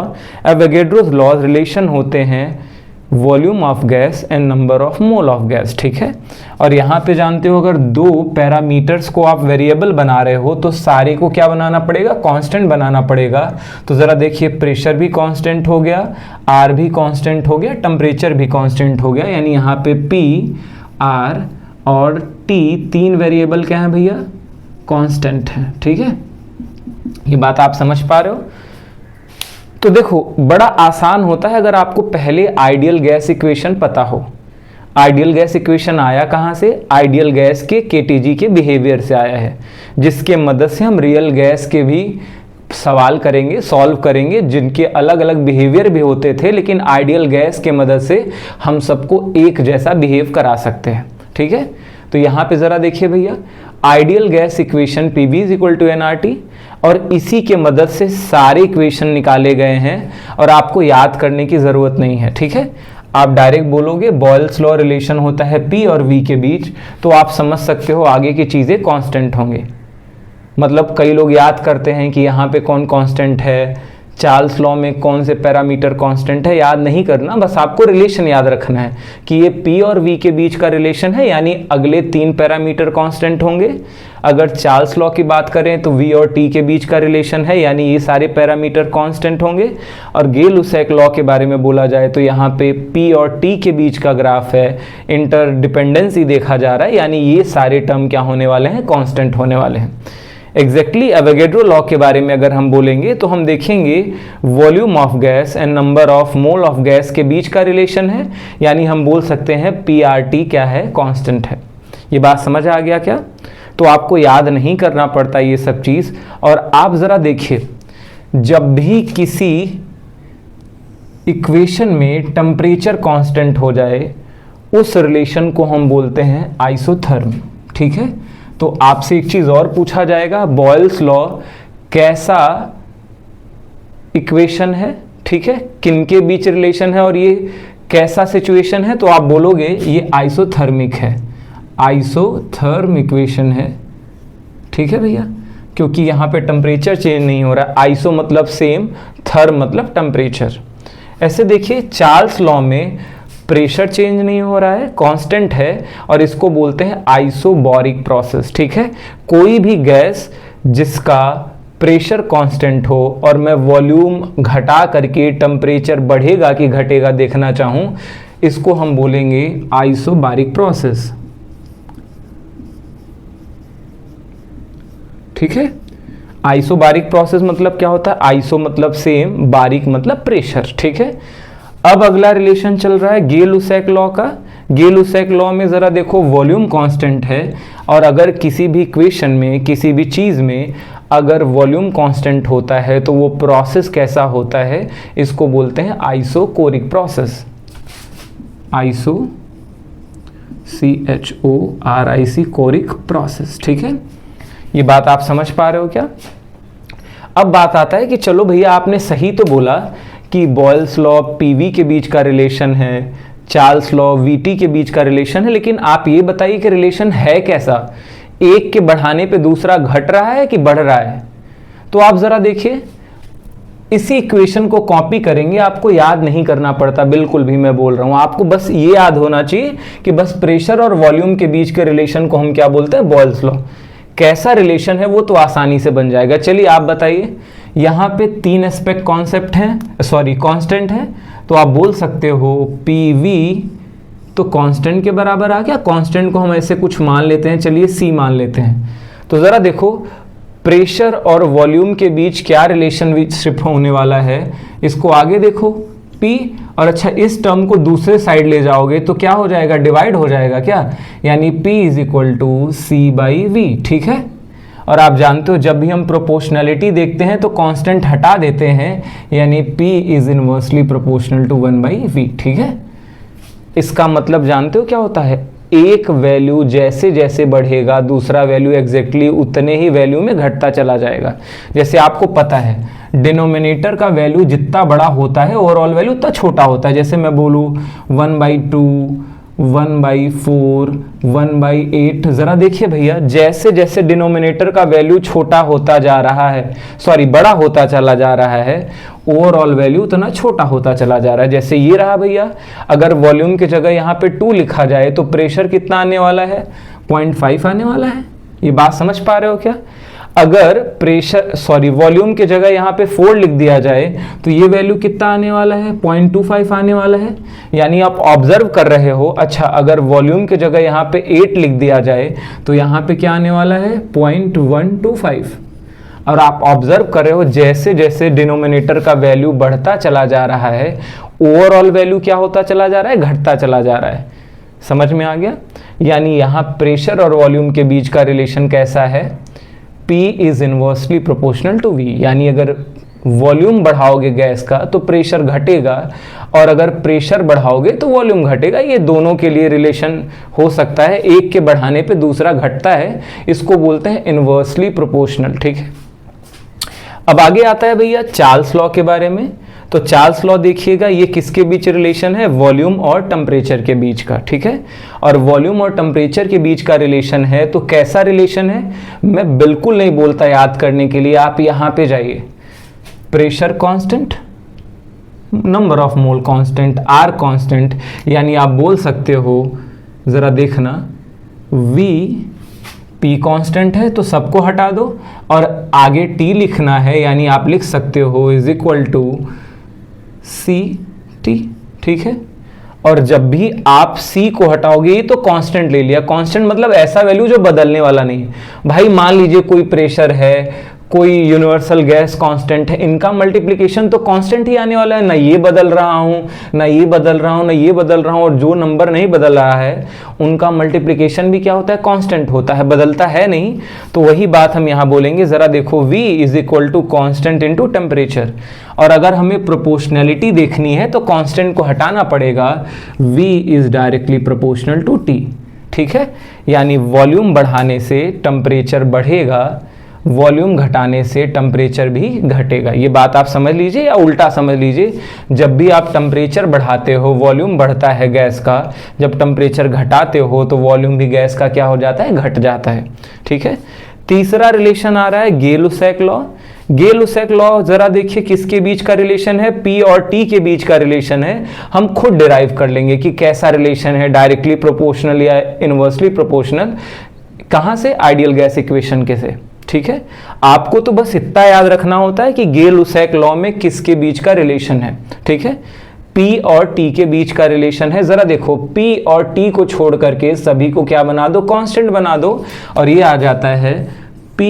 Avogadro's law relation होते हैं volume of gas and number of mole of gas, ठीक है। और यहाँ पे जानते हो, अगर दो पैरामीटर्स को आप वेरिएबल बना रहे हो तो सारे को क्या बनाना पड़ेगा? कांस्टेंट बनाना पड़ेगा। तो ज़रा देखिए, प्रेशर भी कांस्टेंट हो गया, R भी कांस्टेंट हो गया, टेम्परेचर भी कांस्टेंट हो गया। यानी यहाँ पे P, R और T तीन वेरिएबल क्या हैं भैया? कांस्टेंट हैं, ठीक है। ये बात आप समझ पा रहे हो? तो देखो, बड़ा आसान होता है अगर आपको पहले आइडियल गैस इक्वेशन पता हो। आइडियल गैस इक्वेशन आया कहाँ से? आइडियल गैस के केटीजी के बिहेवियर से आया है, जिसके मदद से हम रियल गैस के भी सवाल करेंगे, सॉल्व करेंगे, जिनके अलग अलग बिहेवियर भी होते थे, लेकिन आइडियल गैस के मदद से हम सबको एक जैसा बिहेव करा सकते हैं, ठीक है। तो यहाँ पे ज़रा देखिए भैया, ideal gas equation PV = nRT, और इसी के मदद से सारे इक्वेशन निकाले गए हैं और आपको याद करने की ज़रूरत नहीं है, ठीक है। आप डायरेक्ट बोलोगे बॉयल्स लॉ रिलेशन होता है P और V के बीच, तो आप समझ सकते हो आगे की चीज़ें कांस्टेंट होंगे। मतलब कई लोग याद करते हैं कि यहाँ पे कौन कांस्टेंट है, चार्ल्स लॉ में कौन से पैरामीटर कांस्टेंट है, याद नहीं करना, बस आपको रिलेशन याद रखना है कि ये P और V के बीच का रिलेशन है, यानी अगले तीन पैरामीटर कांस्टेंट होंगे। अगर चार्ल्स लॉ की बात करें तो V और T के बीच का रिलेशन है, यानी ये सारे पैरामीटर कांस्टेंट होंगे। और गेलुसैक लॉ के बारे में बोला जाए तो यहाँ पे P और T के बीच का ग्राफ है, इंटरडिपेंडेंसी देखा जा रहा है, यानी ये सारे टर्म क्या होने वाले हैं? कांस्टेंट होने वाले हैं। एग्जैक्टली एवोगैड्रो लॉ के बारे में अगर हम बोलेंगे तो हम देखेंगे volume of gas and number of mole of gas के बीच का रिलेशन है, यानी हम बोल सकते हैं PRT क्या है? कांस्टेंट है। ये बात समझ आ गया क्या? तो आपको याद नहीं करना पड़ता ये सब चीज़। और आप ज़रा देखिए, जब भी किसी इक्वेशन में टेम्परेचर कांस्टेंट हो जाए, उस रिलेशन को हम बोलते हैं आइसोथर्म, ठीक है। तो आपसे एक चीज और पूछा जाएगा, बॉयल्स लॉ कैसा इक्वेशन है, ठीक है, किनके बीच रिलेशन है और ये कैसा सिचुएशन है? तो आप बोलोगे ये आइसोथर्मिक है, आइसोथर्म इक्वेशन है, ठीक है भैया। क्योंकि यहाँ पे टेम्परेचर चेंज नहीं हो रहा है। आइसो मतलब सेम, थर्म मतलब टेम्परेचर। ऐसे देखिए चार्ल्स लॉ में प्रेशर चेंज नहीं हो रहा है, कांस्टेंट है, और इसको बोलते हैं आइसोबैरिक प्रोसेस। ठीक है, कोई भी गैस जिसका प्रेशर कांस्टेंट हो और मैं वॉल्यूम घटा करके टेम्परेचर बढ़ेगा कि घटेगा देखना चाहूं, इसको हम बोलेंगे आइसोबैरिक प्रोसेस। ठीक है, आइसोबैरिक प्रोसेस मतलब क्या होता है? आइसो मतलब सेम, बारिक मतलब प्रेशर। ठीक है, अब अगला रिलेशन चल रहा है गे-लुसैक लॉ का। गे-लुसैक लॉ में जरा देखो, वॉल्यूम कांस्टेंट है और अगर किसी भी इक्वेशन में, किसी भी चीज में अगर वॉल्यूम कांस्टेंट होता है तो वो प्रोसेस कैसा होता है? इसको बोलते हैं isochoric process. Iso CHORIC choric process. ठीक है, ये बात आप समझ पा रहे हो क्या? अब बात आता है कि चलो भैया आपने सही तो बोला कि बॉयल्स लॉ PV के बीच का रिलेशन है, चार्ल्स लॉ VT के बीच का रिलेशन है, लेकिन आप ये बताइए कि रिलेशन है कैसा? एक के बढ़ाने पे दूसरा घट रहा है कि बढ़ रहा है? तो आप जरा देखिए, इसी इक्वेशन को कॉपी करेंगे, आपको याद नहीं करना पड़ता बिल्कुल भी, मैं बोल रहा हूं आपको बस ये याद होना चाहिए कि बस प्रेशर और वॉल्यूम के बीच के रिलेशन को हम क्या बोलते हैं? Boyle's law. कैसा रिलेशन है वो तो आसानी से बन जाएगा। चलिए आप बताइए, यहाँ पे 3 एस्पेक्ट कॉन्सेप्ट हैं, सॉरी कांस्टेंट है, तो आप बोल सकते हो PV तो कांस्टेंट के बराबर आ गया। कांस्टेंट को हम ऐसे कुछ मान लेते हैं, चलिए C मान लेते हैं। तो ज़रा देखो प्रेशर और वॉल्यूम के बीच क्या रिलेशनशिप होने वाला है, इसको आगे देखो P, और अच्छा इस टर्म को दूसरे साइड ले जाओगे तो क्या हो जाएगा? डिवाइड हो जाएगा क्या? यानी P = C/V। ठीक है, और आप जानते हो जब भी हम प्रोपोर्शनैलिटी देखते हैं तो कांस्टेंट हटा देते हैं, यानी P = inversely proportional to 1/V। ठीक है, इसका मतलब जानते हो क्या होता है? एक वैल्यू जैसे जैसे बढ़ेगा दूसरा वैल्यू एग्जैक्टली उतने ही वैल्यू में घटता चला जाएगा। जैसे आपको पता है डिनोमिनेटर का वैल्यू जितना बड़ा होता है ओवरऑल वैल्यू उतना छोटा होता है। जैसे मैं बोलूँ 1/2, 1/4, 1/8, ज़रा देखिए भैया जैसे जैसे डिनोमिनेटर का वैल्यू छोटा होता जा रहा है, सॉरी बड़ा होता चला जा रहा है, ओवरऑल वैल्यू उतना छोटा होता चला जा रहा है। जैसे ये रहा भैया, अगर वॉल्यूम की जगह यहाँ पे 2 लिखा जाए तो प्रेशर कितना आने वाला है? 0.5 आने वाला है। ये बात समझ पा रहे हो क्या? अगर वॉल्यूम की जगह यहाँ पे 4 लिख दिया जाए तो ये वैल्यू कितना आने वाला है? 0.25 आने वाला है। यानी आप ऑब्जर्व कर रहे हो, अच्छा अगर वॉल्यूम की जगह यहाँ पे 8 लिख दिया जाए तो यहाँ पे क्या आने वाला है? 0.125। और आप ऑब्जर्व कर रहे हो जैसे जैसे डिनोमिनेटर का वैल्यू बढ़ता चला जा रहा है ओवरऑल वैल्यू क्या होता चला जा रहा है? घटता चला जा रहा है। समझ में आ गया? यानी यहाँ प्रेशर और वॉल्यूम के बीच का रिलेशन कैसा है? P = inversely proportional to V। यानी अगर वॉल्यूम बढ़ाओगे गैस का तो प्रेशर घटेगा, और अगर प्रेशर बढ़ाओगे तो वॉल्यूम घटेगा। ये दोनों के लिए रिलेशन हो सकता है, एक के बढ़ाने पे दूसरा घटता है, इसको बोलते हैं इनवर्सली प्रोपोर्शनल। ठीक है, अब आगे आता है भैया चार्ल्स लॉ के बारे में। तो चार्ल्स लॉ देखिएगा, ये किसके बीच रिलेशन है? वॉल्यूम और टेम्परेचर के बीच का। ठीक है, और वॉल्यूम और टेम्परेचर के बीच का रिलेशन है तो कैसा रिलेशन है? मैं बिल्कुल नहीं बोलता याद करने के लिए, आप यहाँ पे जाइए, pressure constant, number of mole constant, R constant, यानी आप बोल सकते हो, ज़रा देखना V P कांस्टेंट है तो सबको हटा दो, और आगे T लिखना है, यानी आप लिख सकते हो = CT। ठीक है, और जब भी आप C को हटाओगे तो कांस्टेंट ले लिया। कांस्टेंट मतलब ऐसा वैल्यू जो बदलने वाला नहीं है। भाई मान लीजिए कोई प्रेशर है, कोई यूनिवर्सल गैस कांस्टेंट है, इनका मल्टीप्लिकेशन तो कांस्टेंट ही आने वाला है। ना ये बदल रहा हूँ, ना ये बदल रहा हूँ, ना ये बदल रहा हूँ, और जो नंबर नहीं बदल रहा है उनका मल्टीप्लिकेशन भी क्या होता है? कांस्टेंट होता है, बदलता है नहीं। तो वही बात हम यहाँ बोलेंगे। ज़रा देखो V = कांस्टेंट इनटू टेम्परेचर, और अगर हमें प्रोपोर्शनैलिटी देखनी है तो कांस्टेंट को हटाना पड़ेगा, V = directly proportional to T। ठीक है, यानी वॉल्यूम बढ़ाने से टेम्परेचर बढ़ेगा, वॉल्यूम घटाने से टेम्परेचर भी घटेगा। ये बात आप समझ लीजिए, या उल्टा समझ लीजिए, जब भी आप टेम्परेचर बढ़ाते हो वॉल्यूम बढ़ता है गैस का, जब टेम्परेचर घटाते हो तो वॉल्यूम भी गैस का क्या हो जाता है? घट जाता है। ठीक है, तीसरा रिलेशन आ रहा है गे-लुसैक लॉ। गे-लुसैक लॉ जरा देखिए किसके बीच का रिलेशन है, P और T के बीच का रिलेशन है। हम खुद डिराइव कर लेंगे कि कैसा रिलेशन है, डायरेक्टली प्रोपोर्शनल या इनवर्सली प्रोपोर्शनल। कहां से? आइडियल गैस इक्वेशन के से। ठीक है, आपको तो बस इतना याद रखना होता है कि गे-लुसैक लॉ में किसके बीच का रिलेशन है। ठीक है, P और T के बीच का रिलेशन है। जरा देखो P और T को छोड़ करके सभी को क्या बना दो? कांस्टेंट बना दो, और ये आ जाता है P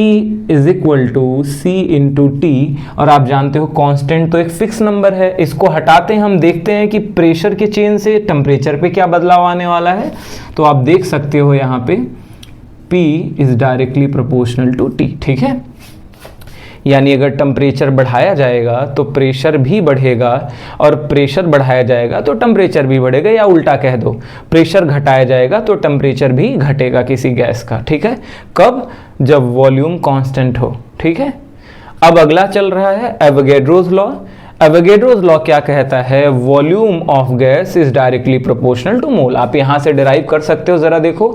is equal to C into T. और आप जानते हो कांस्टेंट तो एक फिक्स नंबर है। इसको हटाते हैं, हम देखते हैं कि प्रेशर के चेंज से टेम्परेचर पे क्या बदलाव आने वाला है। तो आप देख सकते हो यहाँ पे P is directly proportional to T। ठीक है, यानी अगर टेम्परेचर बढ़ाया जाएगा तो प्रेशर भी बढ़ेगा, और प्रेशर बढ़ाया जाएगा तो टेम्परेचर भी बढ़ेगा, या उल्टा कह दो प्रेशर घटाया जाएगा तो टेम्परेचर भी घटेगा किसी गैस का। ठीक है, कब? जब वॉल्यूम कांस्टेंट हो। ठीक है, अब अगला चल रहा है एवोगैड्रोस लॉ। एवोगैड्रोस लॉ क्या कहता है? Volume of gas is directly proportional to mole. आप यहां से डिराइव कर सकते हो। जरा देखो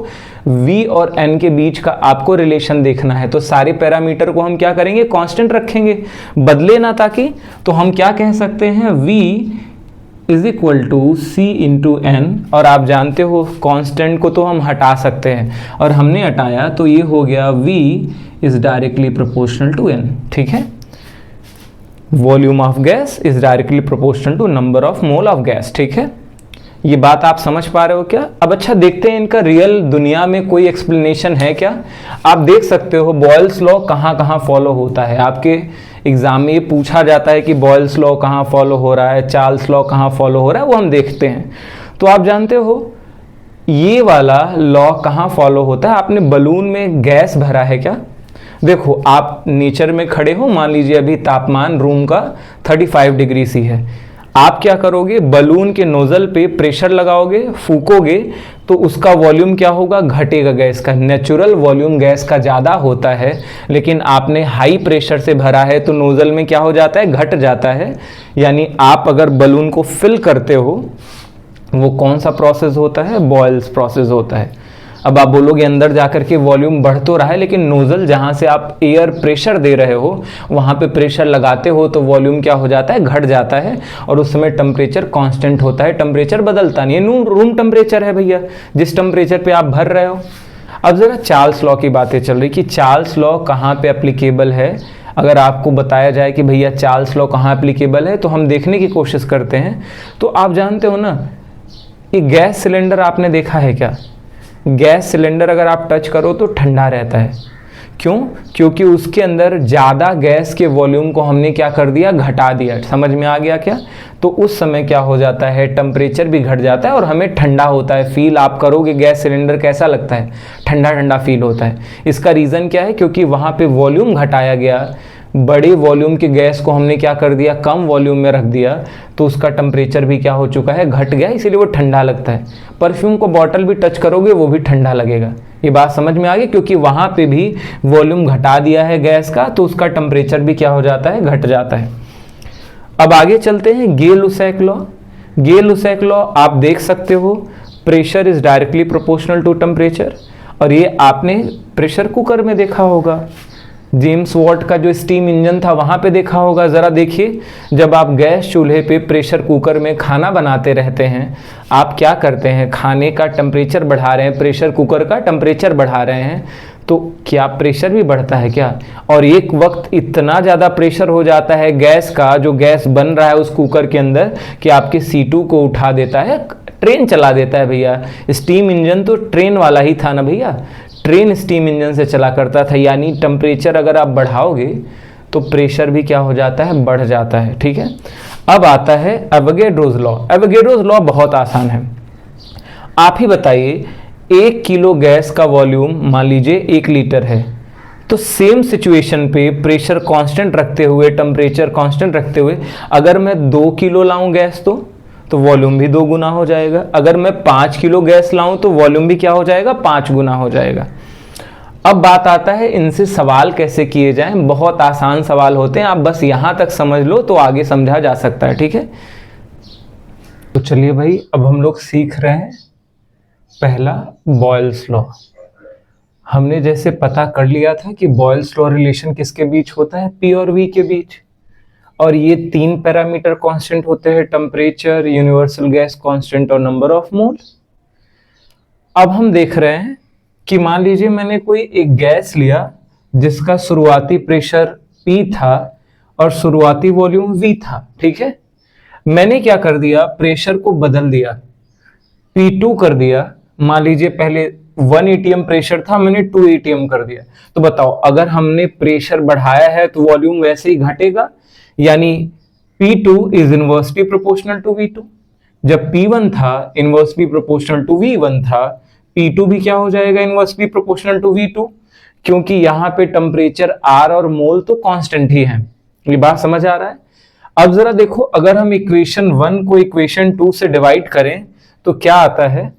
V और N के बीच का आपको रिलेशन देखना है, तो सारे पैरामीटर को हम क्या करेंगे? कांस्टेंट रखेंगे, बदले ना ताकि। तो हम क्या कह सकते हैं? V is equal to C into N. और आप जानते हो कांस्टेंट को तो हम हटा सकते हैं, और हमने हटाया तो ये हो गया V is directly proportional to N। ठीक है, volume of gas is directly proportional to number of mole of gas. ठीक है, ये बात आप समझ पा रहे हो क्या? अब अच्छा देखते हैं इनका रियल दुनिया में कोई एक्सप्लेनेशन है क्या। आप देख सकते हो बॉयल्स लॉ कहाँ कहाँ फॉलो होता है। आपके एग्जाम में ये पूछा जाता है कि बॉयल्स लॉ कहाँ फॉलो हो रहा है, चार्ल्स लॉ कहाँ फॉलो हो रहा है, वो हम देखते हैं। तो आप जानते हो ये वाला लॉ कहाँ फॉलो होता है? आपने बलून में गैस भरा है क्या? देखो आप नेचर में खड़े हो, मान लीजिए अभी तापमान रूम का 35 डिग्री सी है। आप क्या करोगे? बलून के नोजल पे प्रेशर लगाओगे, फूकोगे, तो उसका वॉल्यूम क्या होगा? घटेगा गैस का। नेचुरल वॉल्यूम गैस का ज़्यादा होता है, लेकिन आपने हाई प्रेशर से भरा है तो नोजल में क्या हो जाता है? घट जाता है। यानी आप अगर बलून को फिल करते हो, वो कौन सा प्रोसेस होता है? बॉयल्स प्रोसेस होता है। अब आप बोलोगे अंदर जाकर के वॉल्यूम बढ़ तो रहा है, लेकिन नोजल जहां से आप एयर प्रेशर दे रहे हो वहां पे प्रेशर लगाते हो तो वॉल्यूम क्या हो जाता है? घट जाता है, और उस समय टेम्परेचर कांस्टेंट होता है, टेम्परेचर बदलता नहीं है। रूम टेम्परेचर है भैया, जिस टेम्परेचर पे आप भर रहे हो। अब जरा चार्ल्स लॉ की बातें चल रही कि चार्ल्स लॉ कहाँ पे एप्लीकेबल है। अगर आपको बताया जाए कि भैया चार्ल्स लॉ कहाँ एप्लीकेबल है, तो हम देखने की कोशिश करते हैं। तो आप जानते हो ना, ये गैस सिलेंडर आपने देखा है क्या? गैस सिलेंडर अगर आप टच करो तो ठंडा रहता है। क्यों? क्योंकि उसके अंदर ज़्यादा गैस के वॉल्यूम को हमने क्या कर दिया? घटा दिया। समझ में आ गया क्या? तो उस समय क्या हो जाता है? टेम्परेचर भी घट जाता है और हमें ठंडा होता है। फील आप करोगे गैस सिलेंडर कैसा लगता है? ठंडा ठंडा फील होता है। इसका रीज़न क्या है? क्योंकि वहाँ पे वॉल्यूम घटाया गया, बड़े वॉल्यूम के गैस को हमने क्या कर दिया? कम वॉल्यूम में रख दिया, तो उसका टेम्परेचर भी क्या हो चुका है? घट गया, इसीलिए वो ठंडा लगता है। परफ्यूम को बॉटल भी टच करोगे वो भी ठंडा लगेगा। ये बात समझ में आ गई? क्योंकि वहाँ पे भी वॉल्यूम घटा दिया है गैस का, तो उसका टेम्परेचर भी क्या हो जाता है? घट जाता है। अब आगे चलते हैं गे-लुसैक लॉ। गे-लुसैक लॉ आप देख सकते हो, pressure is directly proportional to temperature, और ये आपने प्रेशर कुकर में देखा होगा। जेम्स वॉट का जो स्टीम इंजन था वहाँ पे देखा होगा। ज़रा देखिए, जब आप गैस चूल्हे पे प्रेशर कुकर में खाना बनाते रहते हैं, आप क्या करते हैं? खाने का टेम्परेचर बढ़ा रहे हैं, प्रेशर कुकर का टेम्परेचर बढ़ा रहे हैं, तो क्या प्रेशर भी बढ़ता है क्या? और एक वक्त इतना ज़्यादा प्रेशर हो जाता है गैस का, जो गैस बन रहा है उस कुकर के अंदर, कि आपके C2 को उठा देता है, ट्रेन चला देता है भैया। स्टीम इंजन तो ट्रेन वाला ही था ना भैया, ट्रेन स्टीम इंजन से चला करता था। यानी टेम्परेचर अगर आप बढ़ाओगे तो प्रेशर भी क्या हो जाता है? बढ़ जाता है। ठीक है, अब आता है एवोगैड्रोस लॉ। एवोगैड्रोस लॉ बहुत आसान है। आप ही बताइए, 1 किलो गैस का वॉल्यूम मान लीजिए 1 लीटर है, तो सेम सिचुएशन पे प्रेशर कांस्टेंट रखते हुए, टेम्परेचर कांस्टेंट रखते हुए, अगर मैं 2 किलो लाऊं गैस तो वॉल्यूम भी 2 गुना हो जाएगा। अगर मैं 5 किलो गैस लाऊं तो वॉल्यूम भी क्या हो जाएगा? 5 गुना हो जाएगा। अब बात आता है इनसे सवाल कैसे किए जाएं। बहुत आसान सवाल होते हैं, आप बस यहां तक समझ लो तो आगे समझा जा सकता है। ठीक है, तो चलिए भाई, अब हम लोग सीख रहे हैं पहला बॉयल्स लॉ। हमने जैसे पता कर लिया था कि बॉयल्स लॉ रिलेशन किसके बीच होता है, P और V के बीच, और ये 3 पैरामीटर कांस्टेंट होते हैं, टेम्परेचर, यूनिवर्सल गैस कांस्टेंट और नंबर ऑफ मोल। अब हम देख रहे हैं कि मान लीजिए मैंने कोई एक गैस लिया जिसका शुरुआती प्रेशर P था और शुरुआती वॉल्यूम V था, ठीक है। मैंने क्या कर दिया, प्रेशर को बदल दिया, P2 कर दिया। मान लीजिए पहले 1 atm प्रेशर था, मैंने 2 atm कर दिया। तो बताओ, अगर हमने प्रेशर बढ़ाया है तो वॉल्यूम वैसे ही घटेगा, यानी P2 is inversely proportional to V2। जब P1 था इनवर्सली प्रोपोर्शनल टू V1 था, P2 भी क्या हो जाएगा, इनवर्सली प्रोपोर्शनल टू V2, क्योंकि यहाँ पे टेम्परेचर R और मोल तो कांस्टेंट ही है। ये बात समझ आ रहा है। अब जरा देखो, अगर हम इक्वेशन 1 को इक्वेशन 2 से डिवाइड करें तो क्या आता है,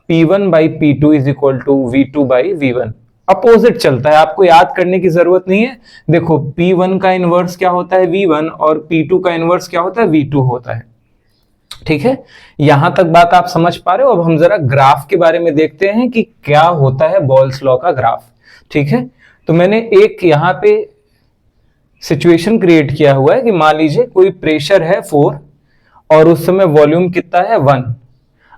P1 by P2 is equal to V2 by V1। Opposite चलता है, आपको याद करने की जरूरत नहीं है। देखो, P1 का इनवर्स क्या होता है, V1, और P2 का इनवर्स क्या होता है, V2 होता है। ठीक है, यहां तक बात आप समझ पा रहे हो। अब हम जरा ग्राफ के बारे में देखते हैं कि क्या होता है बॉयल्स लॉ का ग्राफ। ठीक है, तो मैंने एक यहां पे सिचुएशन क्रिएट किया हुआ है कि मान लीजिए कोई प्रेशर है 4 और उस समय वॉल्यूम कितना है 1।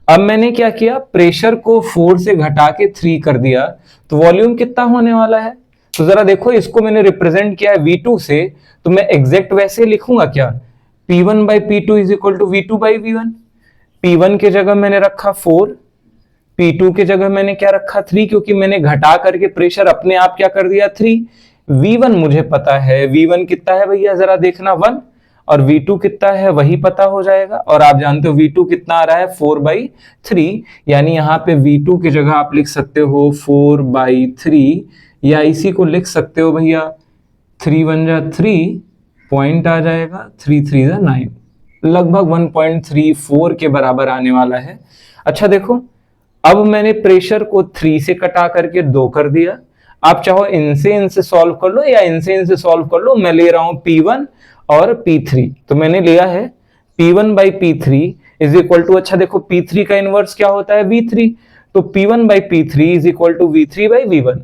अब मैंने क्या किया, प्रेशर को 4 से घटा के 3 कर दिया, तो वॉल्यूम कितना होने वाला है। तो जरा देखो, इसको मैंने रिप्रेजेंट किया है V2 से, तो मैं एग्जैक्ट वैसे लिखूंगा क्या, P1 by P2 is equal to V2 by V1। P1 के जगह मैंने रखा 4, P2 के जगह मैंने क्या रखा 3, क्योंकि मैंने घटा करके प्रेशर अपने आप क्या कर दिया 3। V1 मुझे पता है, V1 कितना है भैया, जरा देखना 1, और V2 कितना है वही पता हो जाएगा। और आप जानते हो V2 कितना आ रहा है 4/3, यानी यहाँ पे V2 की जगह आप लिख सकते हो 4/3, या इसी को लिख सकते हो भैया 3 1 जा 3, पॉइंट आ जाएगा 3 3 जा 9, लगभग 1.34 के बराबर आने वाला है। अच्छा देखो, अब मैंने प्रेशर को 3 से कटा करके 2 कर दिया। आप चाहो इनसे सॉल्व कर लो या इनसे सॉल्व कर लो। मैं ले रहा हूं P1 और P3, तो मैंने लिया है P1 by P3 is equal to, अच्छा देखो P3 का इनवर्स क्या होता है V3, तो P1 by P3 is equal to V3 by V1।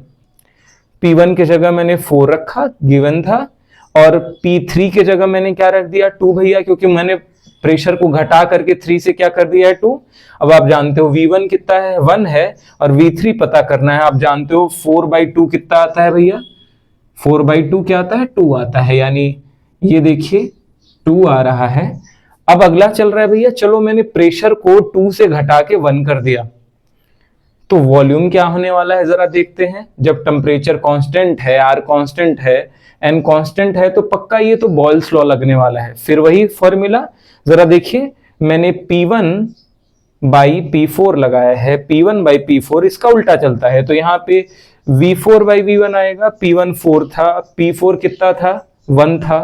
P1 के जगह मैंने 4 रखा, गिवन था, और P3 के जगह मैंने क्या रख दिया 2 भैया, क्योंकि मैंने प्रेशर को घटा करके 3 से क्या कर दिया है 2। अब आप जानते हो V1 कितना है 1 है, और V3 पता करना है। आप जानते हो 4/2 कितना आता है भैया, 4/2 क्या आता है 2 आता है, यानी ये देखिए 2 आ रहा है। अब अगला चल रहा है भैया, चलो मैंने प्रेशर को 2 से घटा के 1 कर दिया, तो वॉल्यूम क्या होने वाला है जरा देखते हैं। जब टेम्परेचर कांस्टेंट है, R कांस्टेंट है, N कांस्टेंट है, तो पक्का ये तो बॉयल्स लॉ लगने वाला है। फिर वही फॉर्मूला जरा देखिए, मैंने P1 बाई P4 लगाया है, P1 बाई P4 इसका उल्टा चलता है, तो यहाँ पे V4 बाई V1 आएगा। P1 4 था, P4 कितना था 1 था,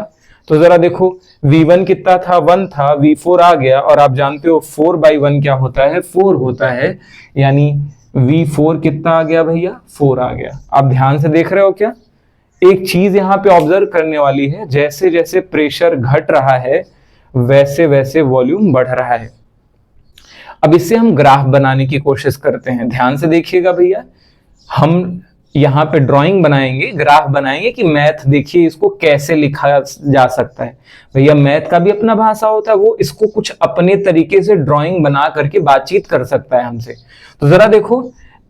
तो जरा देखो V1 कितना था 1 था, V4 आ गया, और आप जानते हो 4/1 क्या होता है 4 होता है, यानी V4 कितना आ गया भैया 4 आ गया। आप ध्यान से देख रहे हो क्या, एक चीज यहाँ पे ऑब्जर्व करने वाली है, जैसे जैसे प्रेशर घट रहा है वैसे वैसे वॉल्यूम बढ़ रहा है। अब इससे हम ग्राफ बनाने की कोशिश करते हैं, ध्यान से देखिएगा भैया। हम यहाँ पे ड्राइंग बनाएंगे, ग्राफ बनाएंगे कि मैथ देखिए इसको कैसे लिखा जा सकता है। भैया मैथ का भी अपना भाषा होता है, वो इसको कुछ अपने तरीके से ड्राइंग बना करके बातचीत कर सकता है हमसे। तो जरा देखो,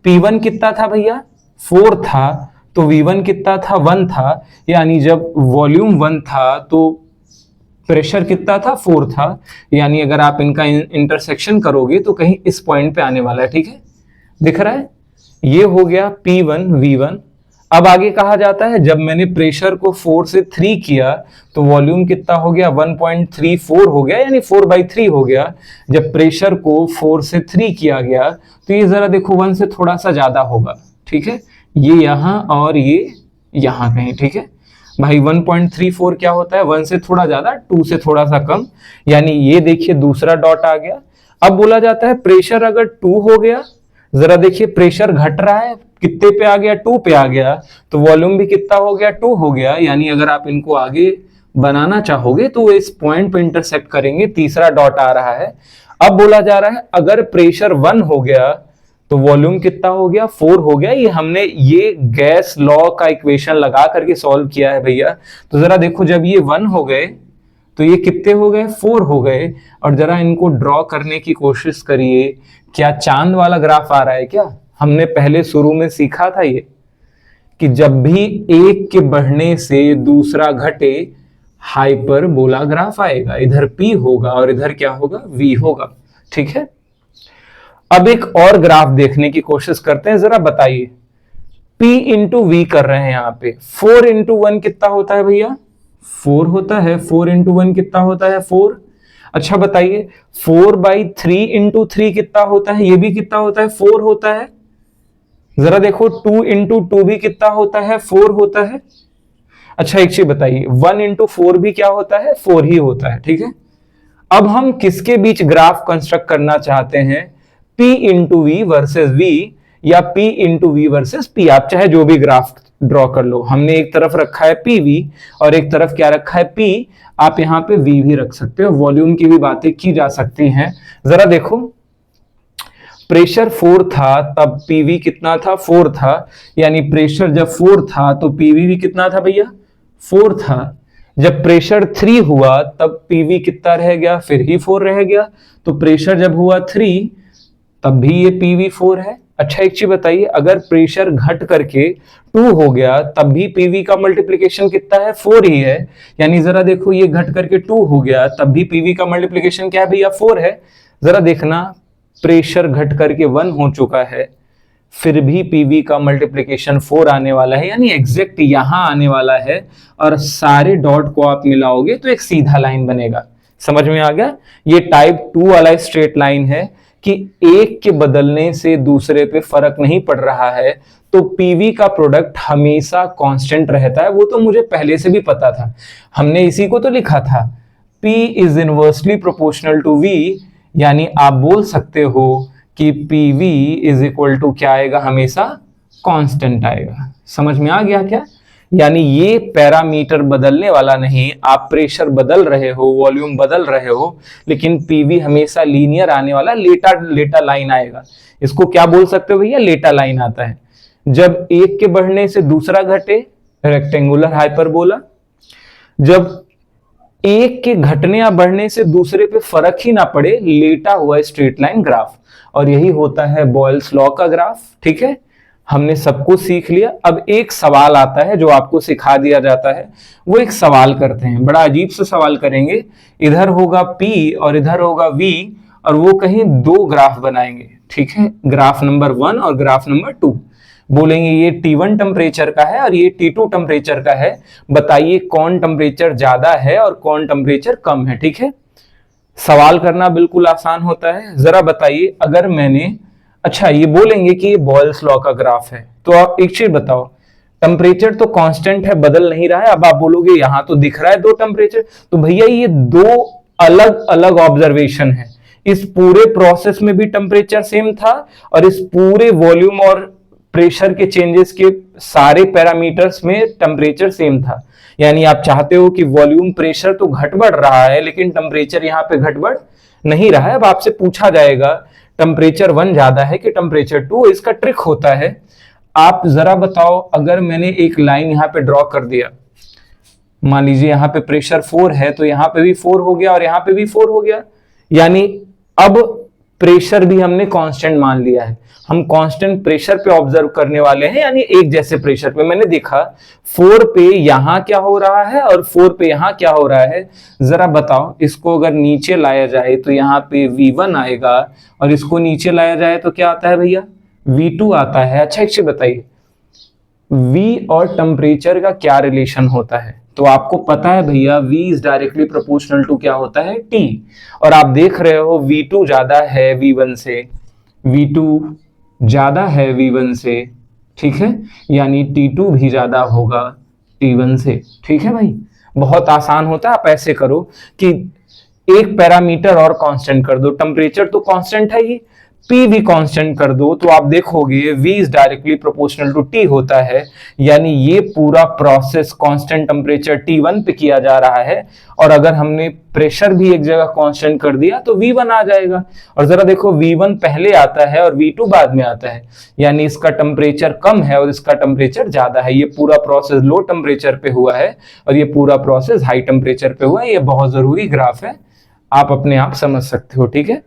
P1 कितना था भैया 4 था, तो V1 कितना था 1 था, यानी जब वॉल्यूम 1 था तो प्रेशर कितना था 4 था, यानी अगर आप इनका इंटरसेक्शन करोगे तो कहीं इस पॉइंट पे आने वाला है। ठीक है, दिख रहा है, ये हो गया P1 V1। अब आगे कहा जाता है जब मैंने प्रेशर को 4 से 3 किया तो वॉल्यूम कितना हो गया 1.34 हो गया, यानी 4/3 हो गया। जब प्रेशर को 4 से 3 किया गया तो ये जरा देखो 1 से थोड़ा सा ज्यादा होगा। ठीक है, ये यहां और ये यहां कहीं। ठीक है भाई, 1.34 क्या होता है 1 से थोड़ा ज्यादा, 2 से थोड़ा सा कम, यानी ये देखिए दूसरा डॉट आ गया। अब बोला जाता है प्रेशर अगर 2 हो गया, जरा देखिए प्रेशर घट रहा है, कितने पे आ गया 2 पे आ गया, तो वॉल्यूम भी कितना हो गया 2 हो गया। यानी अगर आप इनको आगे बनाना चाहोगे तो इस पॉइंट पे इंटरसेक्ट करेंगे, तीसरा डॉट आ रहा है। अब बोला जा रहा है अगर प्रेशर 1 हो गया तो वॉल्यूम कितना हो गया, 4 हो गया। ये हमने ये गैस लॉ का इक्वेशन लगा करके सॉल्व किया है भैया। तो जरा देखो, जब ये 1 हो गए तो ये कितने हो गए, 4 हो गए। और जरा इनको ड्रॉ करने की कोशिश करिए, क्या चांद वाला ग्राफ आ रहा है क्या? हमने पहले शुरू में सीखा था ये कि जब भी एक के बढ़ने से दूसरा घटे हाइपरबोला ग्राफ आएगा। इधर P होगा और इधर क्या होगा, V होगा। ठीक है, अब एक और ग्राफ देखने की कोशिश करते हैं। जरा बताइए, P इंटू वी कर रहे हैं यहाँ पे, 4 इंटू 1 कितना होता है भैया, 4 होता है। 4 इंटू 1 कितना होता है, 4। अच्छा बताइए, 4/3 इंटू 3 कितना होता है, ये भी कितना होता है, 4 होता है। जरा देखो, 2 इंटू 2 भी कितना होता है, 4 होता है। अच्छा एक चीज बताइए, 1 इंटू 4 भी क्या होता है, 4 ही होता है। ठीक है, अब हम किसके बीच ग्राफ कंस्ट्रक्ट करना चाहते हैं, P into V versus V या P into V versus P। आप चाहे जो भी ग्राफ ड्रॉ कर लो। हमने एक तरफ रखा है PV और एक तरफ क्या रखा है, P। आप यहाँ पे V भी रख सकते हो, वॉल्यूम की भी बातें की जा सकती हैं। जरा देखो, प्रेशर 4 था तब PV कितना था, 4 था। यानी प्रेशर जब 4 था तो PV भी कितना था भैया, 4 था। जब प्रेशर 3 हुआ तब PV कितना रह गया, फिर ही 4 रह गया। तो प्रेशर जब हुआ 3 तब भी ये PV 4 है। अच्छा एक चीज बताइए, अगर प्रेशर घट करके 2 हो गया तब भी PV का मल्टीप्लिकेशन कितना है, 4 ही है। यानी जरा देखो, ये घट करके 2 हो गया तब भी PV का मल्टीप्लिकेशन क्या है भैया, 4 है। जरा देखना, प्रेशर घट करके 1 हो चुका है, फिर भी PV का मल्टीप्लिकेशन 4 आने वाला है, यानी एग्जैक्ट यहां आने वाला है। और सारे डॉट को आप मिलाओगे तो एक सीधा लाइन बनेगा। समझ में आ गया? ये टाइप 2 वाला स्ट्रेट लाइन है कि एक के बदलने से दूसरे पे फर्क नहीं पड़ रहा है, तो PV का प्रोडक्ट हमेशा कांस्टेंट रहता है। वो तो मुझे पहले से भी पता था, हमने इसी को तो लिखा था, P is inversely proportional to V। यानी आप बोल सकते हो कि PV इज इक्वल टू क्या आएगा, हमेशा कांस्टेंट आएगा। समझ में आ गया क्या? यानी ये पैरामीटर बदलने वाला नहीं। आप प्रेशर बदल रहे हो, वॉल्यूम बदल रहे हो, लेकिन PV हमेशा लीनियर आने वाला, लेटा लाइन आएगा। इसको क्या बोल सकते हो भैया, लेटा लाइन आता है। जब एक के बढ़ने से दूसरा घटे, रेक्टेंगुलर हाइपरबोला। जब एक के घटने या बढ़ने से दूसरे पे फर्क ही ना पड़े, लेटा हुआ स्ट्रेट लाइन ग्राफ। और यही होता है बॉयल्स लॉ का ग्राफ। ठीक है, हमने सब कुछ सीख लिया। अब एक सवाल आता है जो आपको सिखा दिया जाता है, वो एक सवाल करते हैं, बड़ा अजीब सा सवाल करेंगे। इधर होगा P और इधर होगा V, और वो कहीं 2 ग्राफ बनाएंगे। ठीक है, ग्राफ नंबर 1 और ग्राफ नंबर 2। बोलेंगे ये T1 टेम्परेचर का है और ये T2 टेम्परेचर का है, बताइए कौन टेम्परेचर ज्यादा है और कौन टेम्परेचर कम है। ठीक है, सवाल करना बिल्कुल आसान होता है। जरा बताइए, अगर मैंने, अच्छा ये बोलेंगे कि ये बॉयल्स लॉ का ग्राफ है, तो आप एक चीज बताओ, टेम्परेचर तो कांस्टेंट है, बदल नहीं रहा है। अब आप बोलोगे यहां तो दिख रहा है 2 टेम्परेचर, तो भैया ये 2 अलग अलग ऑब्जर्वेशन है। इस पूरे प्रोसेस में भी टेम्परेचर सेम था और इस पूरे वॉल्यूम और प्रेशर के चेंजेस के सारे पैरामीटर्स में टेम्परेचर सेम था। यानी आप चाहते हो कि वॉल्यूम प्रेशर तो घट बढ़ रहा है, लेकिन टेम्परेचर यहाँ पे घट बढ़ नहीं रहा है। अब आपसे पूछा जाएगा टेम्परेचर 1 ज्यादा है कि टेम्परेचर 2। इसका ट्रिक होता है, आप जरा बताओ, अगर मैंने एक लाइन यहाँ पे ड्रॉ कर दिया, मान लीजिए यहाँ पे प्रेशर 4 है, तो यहाँ पे भी 4 हो गया और यहाँ पे भी 4 हो गया। यानी अब प्रेशर भी हमने कांस्टेंट मान लिया है। हम कांस्टेंट प्रेशर पे ऑब्जर्व करने वाले हैं, यानी एक जैसे प्रेशर पे। मैंने देखा 4 पे यहां क्या हो रहा है और 4 पे यहां क्या हो रहा है। जरा बताओ, इसको अगर नीचे लाया जाए तो यहाँ पे V1 आएगा और इसको नीचे लाया जाए तो क्या आता है भैया, V2 आता है। अच्छा एक चीज बताइए, V और टेम्परेचर का क्या रिलेशन होता है? तो आपको पता है भैया, V is directly proportional to क्या होता है, T। और आप देख रहे हो V2 ज्यादा है V1 से, V2 ज्यादा है V1 से। ठीक है, यानी T2 भी ज्यादा होगा T1 से। ठीक है भाई, बहुत आसान होता है। आप ऐसे करो कि एक पैरामीटर और कांस्टेंट कर दो। टेम्परेचर तो कांस्टेंट है ही, P भी कांस्टेंट कर दो तो आप देखोगे V is directly proportional to T होता है, यानी ये पूरा प्रोसेस कांस्टेंट टेम्परेचर T1 पे किया जा रहा है। और अगर हमने प्रेशर भी एक जगह कांस्टेंट कर दिया तो V1 आ जाएगा। और जरा देखो V1 पहले आता है और V2 बाद में आता है, यानी इसका टेम्परेचर कम है और इसका टेम्परेचर ज्यादा है। ये पूरा प्रोसेस लो टेम्परेचर पे हुआ है और ये पूरा प्रोसेस हाई टेम्परेचर पे हुआ है। ये बहुत जरूरी ग्राफ है, आप अपने आप समझ सकते हो, ठीक है।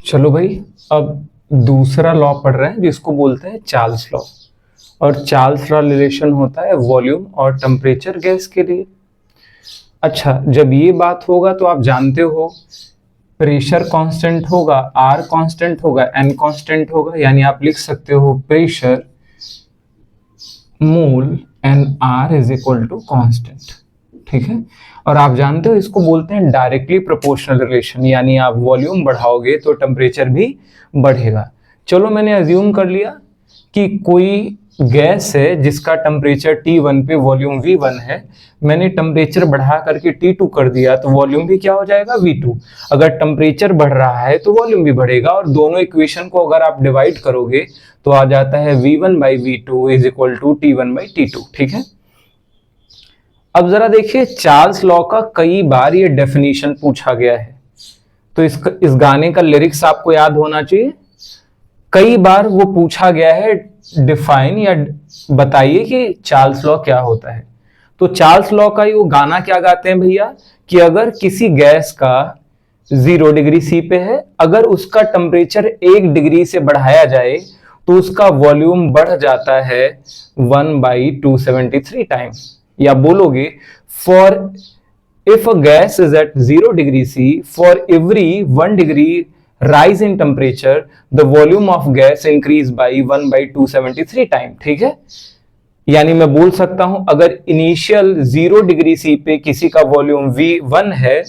चलो भाई, अब दूसरा लॉ पढ़ रहे हैं जिसको बोलते हैं चार्ल्स लॉ। और चार्ल्स लॉ रिलेशन होता है वॉल्यूम और टेम्परेचर गैस के लिए। अच्छा, जब ये बात होगा तो आप जानते हो प्रेशर कांस्टेंट होगा, आर कांस्टेंट होगा, एन कांस्टेंट होगा, यानी आप लिख सकते हो pressure mole N R is equal to constant, ठीक है। और आप जानते हो इसको बोलते हैं डायरेक्टली प्रोपोर्शनल रिलेशन, यानी आप वॉल्यूम बढ़ाओगे तो टेम्परेचर भी बढ़ेगा। चलो, मैंने अज्यूम कर लिया कि कोई गैस है जिसका टेम्परेचर T1 पे वॉल्यूम V1 है, मैंने टेम्परेचर बढ़ा करके T2 कर दिया तो वॉल्यूम भी क्या हो जाएगा, V2। अगर टेम्परेचर बढ़ रहा है तो वॉल्यूम भी बढ़ेगा, और दोनों इक्वेशन को अगर आप डिवाइड करोगे तो आ जाता है V1/V2 is equal to T1/T2, ठीक है। अब जरा देखिए, चार्ल्स लॉ का कई बार ये डेफिनेशन पूछा गया है, तो इस गाने का लिरिक्स आपको याद होना चाहिए। कई बार वो पूछा गया है डिफाइन या बताइए कि चार्ल्स लॉ क्या होता है। तो चार्ल्स लॉ का वो गाना क्या गाते हैं भैया, कि अगर किसी गैस का 0 डिग्री C पे है, अगर उसका टेम्परेचर 1 डिग्री से बढ़ाया जाए तो उसका वॉल्यूम बढ़ जाता है 1/273 टाइम्स। या बोलोगे for if a gas is at 0 degree C, for every 1 degree rise in temperature the volume of gas increase by 1/273 time, ठीक है। यानी मैं बोल सकता हूं अगर इनिशियल 0 डिग्री C पे किसी का वॉल्यूम V1 है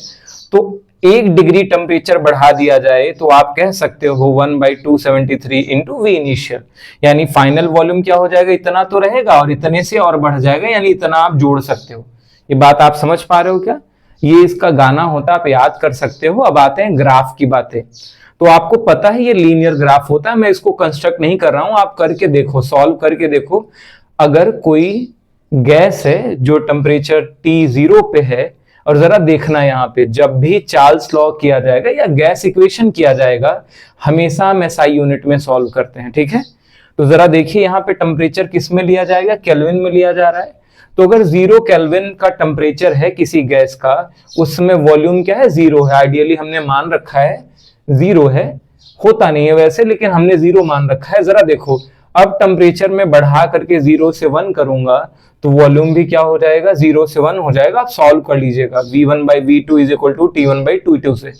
तो 1 डिग्री टेम्परेचर बढ़ा दिया जाए तो आप कह सकते हो 1/273 इंटू V इनिशियल, यानी फाइनल वॉल्यूम क्या हो जाएगा, इतना तो रहेगा और इतने से और बढ़ जाएगा, यानी इतना आप जोड़ सकते हो। ये बात आप समझ पा रहे हो क्या? ये इसका गाना होता, आप याद कर सकते हो। अब आते हैं ग्राफ की बातें। तो आपको पता है ये लीनियर ग्राफ होता है, मैं इसको कंस्ट्रक्ट नहीं कर रहा हूं, आप करके देखो, सॉल्व करके देखो। अगर कोई गैस है जो टेम्परेचर T0 पे है, और जरा देखना यहाँ पे जब भी चार्ल्स लॉ किया जाएगा या गैस इक्वेशन किया जाएगा, हमेशा हम SI यूनिट में सॉल्व करते हैं, ठीक है। तो जरा देखिए यहाँ पे टेम्परेचर किस में लिया जाएगा, केल्विन में लिया जा रहा है। तो अगर 0 केल्विन का टेम्परेचर है किसी गैस का, उसमें वॉल्यूम क्या है, 0 है। आइडियली हमने मान रखा है 0 है, होता नहीं है वैसे, लेकिन हमने 0 मान रखा है। जरा देखो, अब टेम्परेचर में बढ़ा करके 0 से 1 करूंगा तो वॉल्यूम भी क्या हो जाएगा, 0 से 1 हो जाएगा। आप सॉल्व कर लीजिएगा, V1/V2 is equal to T1/T2 से।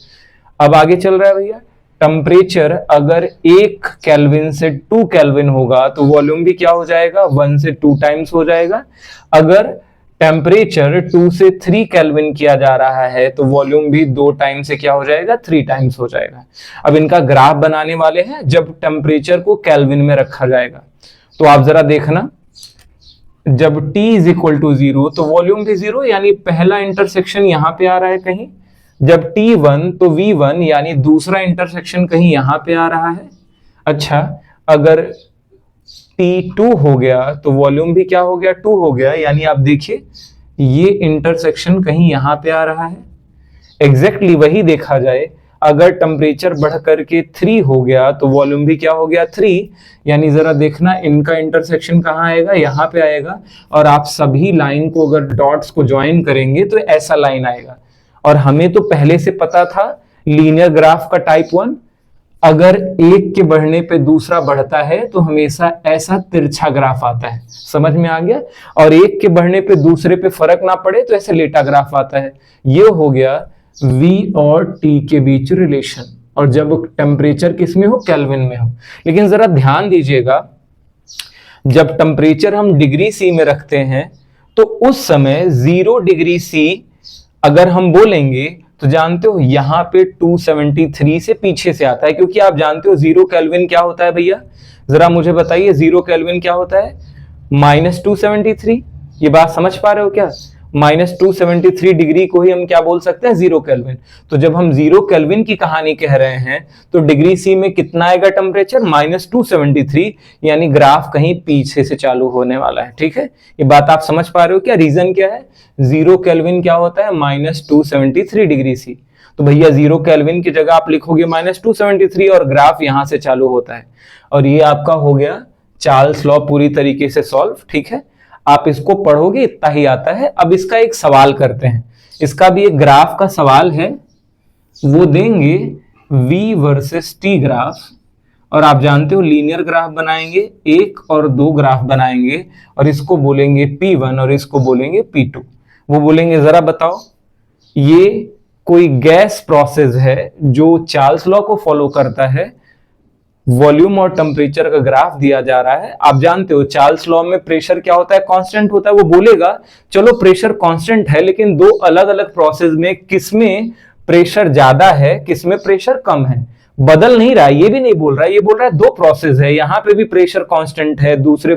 अब आगे चल रहा है भैया, टेम्परेचर अगर 1 केल्विन से 2 केल्विन होगा तो वॉल्यूम भी क्या हो जाएगा, 1 से 2 टाइम्स हो जाएगा। अगर टेम्परेचर 2 से 3 केल्विन किया जा रहा है तो वॉल्यूम भी 2 टाइम से क्या हो जाएगा, 3 टाइम्स हो जाएगा। अब इनका ग्राफ बनाने वाले हैं जब टेम्परेचर को केल्विन में रखा जाएगा। तो आप जरा देखना, जब T इज इक्वल टू 0 तो वॉल्यूम भी 0, यानी पहला इंटरसेक्शन यहां पे आ रहा है कहीं। जब T1 तो V1, यानी दूसरा इंटरसेक्शन कहीं यहां पे आ रहा है। अच्छा, अगर T2 हो गया तो वॉल्यूम भी क्या हो गया, 2 हो गया, यानी आप देखिए ये इंटरसेक्शन कहीं यहां पे आ रहा है। एग्जैक्टली वही देखा जाए, अगर टेम्परेचर बढ़ करके 3 हो गया तो वॉल्यूम भी क्या हो गया, 3, यानी जरा देखना इनका इंटरसेक्शन कहाँ आएगा, यहाँ पे आएगा। और आप सभी लाइन को अगर डॉट्स को ज्वाइन करेंगे तो ऐसा लाइन आएगा। और हमें तो पहले से पता था लीनियर ग्राफ का टाइप 1, अगर एक के बढ़ने पे दूसरा बढ़ता है तो हमेशा ऐसा तिरछा ग्राफ आता है, समझ में आ गया। और एक के बढ़ने पे दूसरे पे फर्क ना पड़े तो ऐसे लेटा ग्राफ आता है। ये हो गया V और T के बीच रिलेशन, और जब टेम्परेचर किस में हो, केल्विन में हो। लेकिन जरा ध्यान दीजिएगा, जब टेम्परेचर हम डिग्री C में रखते हैं तो उस समय 0 डिग्री C अगर हम बोलेंगे तो जानते हो यहां पे 273 से पीछे से आता है, क्योंकि आप जानते हो 0 केल्विन क्या होता है भैया, जरा मुझे बताइए 0 केल्विन क्या होता है, -273। ये बात समझ पा रहे हो क्या? -273 डिग्री को ही हम क्या बोल सकते हैं, 0 केल्विन। तो जब हम 0 केल्विन की कहानी कह रहे हैं तो डिग्री सी में कितना आएगा टेम्परेचर, -273, यानी ग्राफ कहीं पीछे से चालू होने वाला है। ठीक है, ये बात आप समझ पा रहे हो क्या? रीजन क्या है, 0 केल्विन क्या होता है, -273 डिग्री सी। तो भैया 0 केल्विन की जगह आप लिखोगे -273 और ग्राफ यहां से चालू होता है। और ये आपका हो गया चार्ल्स लॉ पूरी तरीके से सॉल्व। ठीक है, आप इसको पढ़ोगे इतना ही आता है। अब इसका एक सवाल करते हैं, इसका भी एक ग्राफ का सवाल है, वो देंगे V वर्सेस T ग्राफ। और आप जानते हो लीनियर ग्राफ बनाएंगे, 1 और 2 ग्राफ बनाएंगे और इसको बोलेंगे P1 और इसको बोलेंगे P2। वो बोलेंगे जरा बताओ, ये कोई गैस प्रोसेस है जो चार्ल्स लॉ को फॉलो करता है, वॉल्यूम और टेम्परेचर का ग्राफ दिया जा रहा है। आप जानते हो चार्ल्स लॉ में प्रेशर क्या होता है, कांस्टेंट होता है। वो बोलेगा चलो प्रेशर कांस्टेंट है, लेकिन दो अलग अलग प्रोसेस में किसमें प्रेशर ज्यादा है, किसमें प्रेशर कम है, बदल नहीं रहा है। ये भी नहीं बोल रहा है, ये बोल रहा है दो प्रोसेस है, यहां पे भी प्रेशर कांस्टेंट है, दूसरे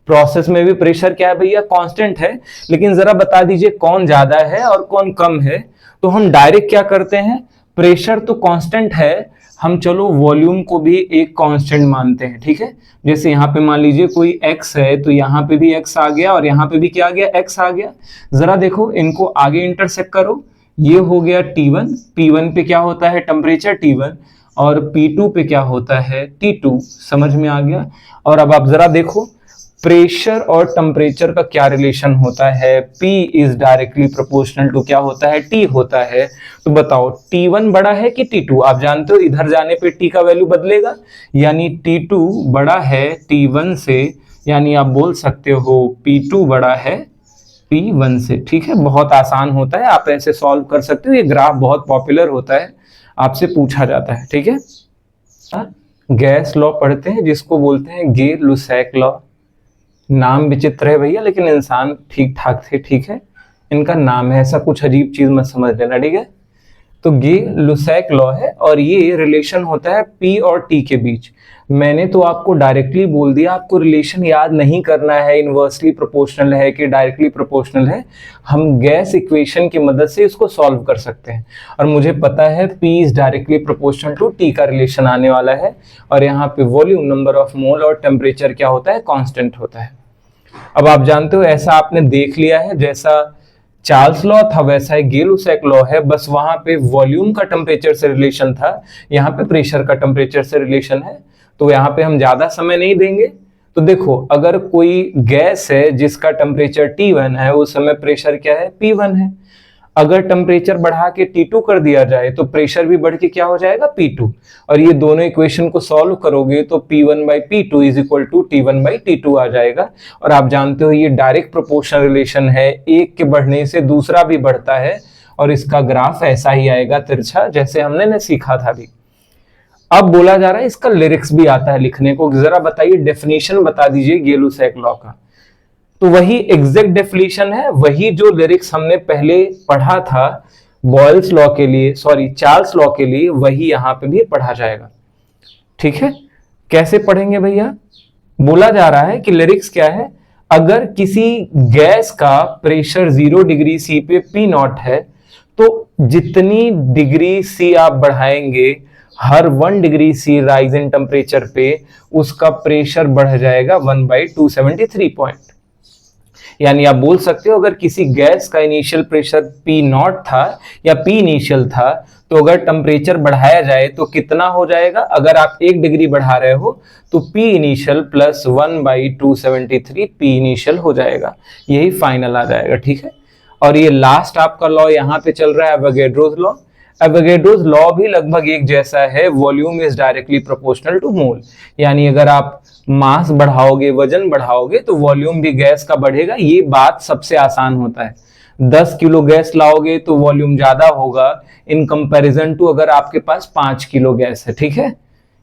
प्रोसेस में भी प्रेशर क्या है भैया, कांस्टेंट है, लेकिन जरा बता दीजिए कौन ज्यादा है और कौन कम है। तो हम डायरेक्ट क्या करते हैं, प्रेशर तो कांस्टेंट है, हम चलो वॉल्यूम को भी एक कांस्टेंट मानते हैं। ठीक है, जैसे यहाँ पे मान लीजिए कोई x है तो यहाँ पे भी x आ गया और यहाँ पे भी क्या आ गया, x आ गया। जरा देखो इनको आगे इंटरसेक्ट करो, ये हो गया T1, P1 पे क्या होता है टेम्परेचर T1 और P2 पे क्या होता है T2। समझ में आ गया। और अब आप जरा देखो प्रेशर और टेम्परेचर का क्या रिलेशन होता है, P is directly proportional to क्या होता है, T होता है। तो बताओ T1 बड़ा है कि T2? आप जानते हो इधर जाने पे T का वैल्यू बदलेगा, यानी T2 बड़ा है T1 से, यानी आप बोल सकते हो P2 बड़ा है P1 से। ठीक है, बहुत आसान होता है, आप ऐसे सॉल्व कर सकते हो। ये ग्राफ बहुत पॉपुलर होता है, आपसे पूछा जाता है। ठीक है, गैस लॉ पढ़ते हैं जिसको बोलते हैं गे लुसैक लॉ। नाम विचित्र है भैया, लेकिन इंसान ठीक ठाक थे। ठीक है, इनका नाम है, ऐसा कुछ अजीब चीज मत समझ लेना। ठीक है, तो गे लुसैक लॉ है और ये रिलेशन होता है P और T के बीच। मैंने तो आपको डायरेक्टली बोल दिया, आपको रिलेशन याद नहीं करना है, इनवर्सली प्रोपोर्शनल है कि डायरेक्टली प्रोपोर्शनल है। हम गैस इक्वेशन की मदद से इसको सॉल्व कर सकते हैं। और मुझे पता है P is directly proportional to T का रिलेशन आने वाला है। और यहाँ पे वॉल्यूम, नंबर ऑफ मोल और टेम्परेचर क्या होता है, कांस्टेंट होता है। अब आप जानते हो ऐसा आपने देख लिया है, जैसा चार्ल्स लॉ था वैसा ही गे लुसैक लॉ है, बस वहां पे वॉल्यूम का टेम्परेचर से रिलेशन था, यहाँ पे प्रेशर का टेम्परेचर से रिलेशन है। तो यहाँ पे हम ज्यादा समय नहीं देंगे। तो देखो अगर कोई गैस है जिसका टेम्परेचर T1 है, उस समय प्रेशर क्या है, P1 है। अगर टेम्परेचर बढ़ा के T2 कर दिया जाए तो प्रेशर भी बढ़ के क्या हो जाएगा, P2। और ये दोनों इक्वेशन को सॉल्व करोगे तो P1/P2 is equal to T1/T2 आ जाएगा। और आप जानते हो ये डायरेक्ट प्रोपोर्शनल रिलेशन है, एक के बढ़ने से दूसरा भी बढ़ता है और इसका ग्राफ ऐसा ही आएगा तिरछा, जैसे हमने ने सीखा था अभी। अब बोला जा रहा है इसका लिरिक्स भी आता है लिखने को, जरा बताइए डेफिनेशन बता दीजिए गे लुसैक लॉ का। तो वही एग्जैक्ट डेफिनेशन है, वही जो लिरिक्स हमने पहले पढ़ा था बॉयल्स लॉ के लिए, सॉरी चार्ल्स लॉ के लिए, वही यहां पे भी पढ़ा जाएगा। ठीक है, कैसे पढ़ेंगे भैया? बोला जा रहा है कि लिरिक्स क्या है, अगर किसी गैस का प्रेशर 0 डिग्री सी पे P0 है तो जितनी डिग्री सी आप बढ़ाएंगे, हर 1 degree C rise in temperature पे उसका प्रेशर बढ़ जाएगा 1/273 पॉइंट। यानी आप बोल सकते हो अगर किसी गैस का इनिशियल प्रेशर P0 था या P इनिशियल था, तो अगर टेम्परेचर बढ़ाया जाए तो कितना हो जाएगा, अगर आप 1 डिग्री बढ़ा रहे हो तो P initial plus 1/273 P initial हो जाएगा, यही फाइनल आ जाएगा। ठीक है, और ये लास्ट आपका लॉ यहाँ पे चल रहा है एवोगैड्रोस लॉ। एवोगैड्रोस लॉ भी लगभग एक जैसा है, volume is directly proportional to mole. यानी अगर आप मास बढ़ाओगे, वजन बढ़ाओगे तो वॉल्यूम भी गैस का बढ़ेगा। ये बात सबसे आसान होता है, 10 किलो गैस लाओगे तो वॉल्यूम ज्यादा होगा इन कंपैरिजन टू अगर आपके पास 5 किलो गैस है। ठीक है,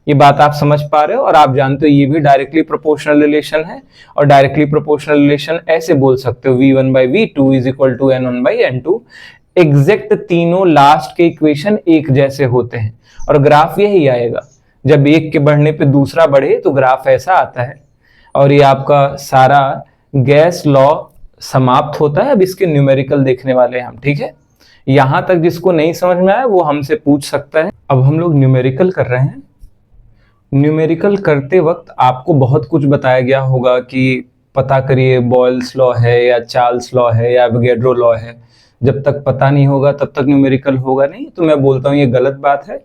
ये बात आप समझ पा रहे हो। और आप जानते हो ये भी डायरेक्टली प्रोपोर्शनल रिलेशन है, और डायरेक्टली प्रोपोर्शनल रिलेशन ऐसे बोल सकते हो V1/V2 is equal to N1/N2। Exact तीनों लास्ट के इक्वेशन एक जैसे होते हैं और ग्राफ यही आएगा, जब एक के बढ़ने पे दूसरा बढ़े तो ग्राफ ऐसा आता है। और ये आपका सारा गैस लॉ समाप्त होता है। अब इसके न्यूमेरिकल देखने वाले हैं हम, ठीक है। यहां तक जिसको नहीं समझ में आया वो हमसे पूछ सकता है। अब हम लोग न्यूमेरिकल कर रहे हैं। न्यूमेरिकल करते वक्त आपको बहुत कुछ बताया गया होगा कि पता करिए बॉयल्स लॉ है या चार्ल्स लॉ है या एवोगैड्रो लॉ है। जब तक पता नहीं होगा तब तक न्यूमेरिकल होगा नहीं। तो मैं बोलता हूं ये गलत बात है।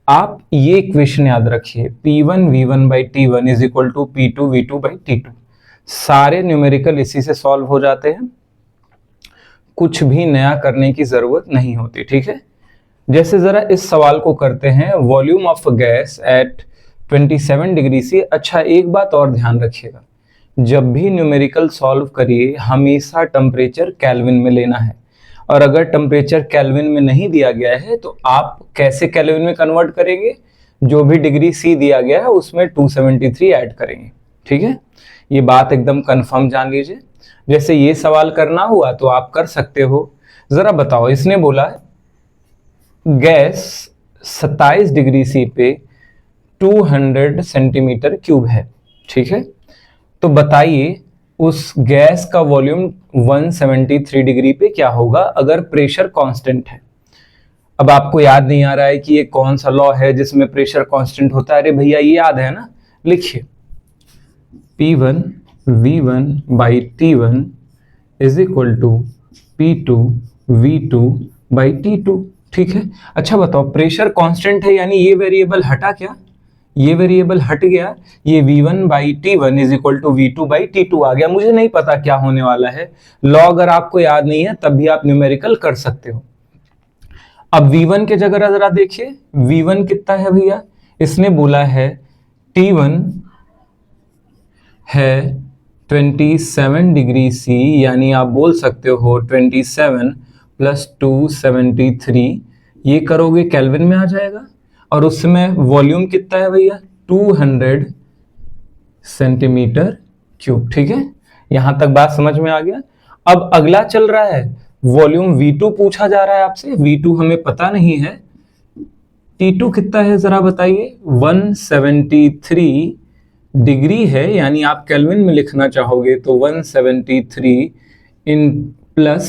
आप ये इक्वेशन याद रखिए, P1 V1 by T1 is equal to P2 V2 by T2। सारे न्यूमेरिकल इसी से सॉल्व हो जाते हैं, कुछ भी नया करने की जरूरत नहीं होती, ठीक है। जैसे जरा इस सवाल को करते हैं, volume of gas at 27 degree C. अच्छा, एक बात और ध्यान रखिएगा, जब भी न्यूमेरिकल सॉल्व करिए हमेशा टेम्परेचर केल्विन में लेना है। और अगर टेम्परेचर केल्विन में नहीं दिया गया है तो आप कैसे केल्विन में कन्वर्ट करेंगे, जो भी डिग्री सी दिया गया है उसमें 273 ऐड करेंगे, ठीक है। ये बात एकदम कंफर्म जान लीजिए। जैसे ये सवाल करना हुआ तो आप कर सकते हो। जरा बताओ, इसने बोला गैस 27 डिग्री सी पे 200 सेंटीमीटर क्यूब है, ठीक है। तो बताइए उस गैस का वॉल्यूम 173 डिग्री पे क्या होगा अगर प्रेशर कांस्टेंट है। अब आपको याद नहीं आ रहा है कि ये कौन सा लॉ है जिसमें प्रेशर कांस्टेंट होता है। अरे भैया ये याद है ना, लिखिए P1 V1 by T1 is equal to P2 V2 by T2, ठीक है। अच्छा बताओ, प्रेशर कांस्टेंट है यानी ये वेरिएबल हटा क्या, ये वेरिएबल हट गया, ये V1 by T1 is equal to V2 by T2 आ गया। मुझे नहीं पता क्या होने वाला है। लॉ अगर आपको याद नहीं है तब भी आप न्यूमेरिकल कर सकते हो। अब V1 के जगह जरा देखिए, V1 कितना है भैया, इसने बोला है T1 है 27 डिग्री सी, यानी आप बोल सकते हो 27 प्लस 273, ये करोगे केल्विन में आ जाएगा। और उसमें वॉल्यूम कितना है भैया, 200 सेंटीमीटर क्यूब, ठीक है। यहां तक बात समझ में आ गया। अब अगला चल रहा है, वॉल्यूम V2 पूछा जा रहा है आपसे। V2 हमें पता नहीं है, T2 कितना है जरा बताइए। 173 डिग्री है, यानी आप केल्विन में लिखना चाहोगे तो 173 इन प्लस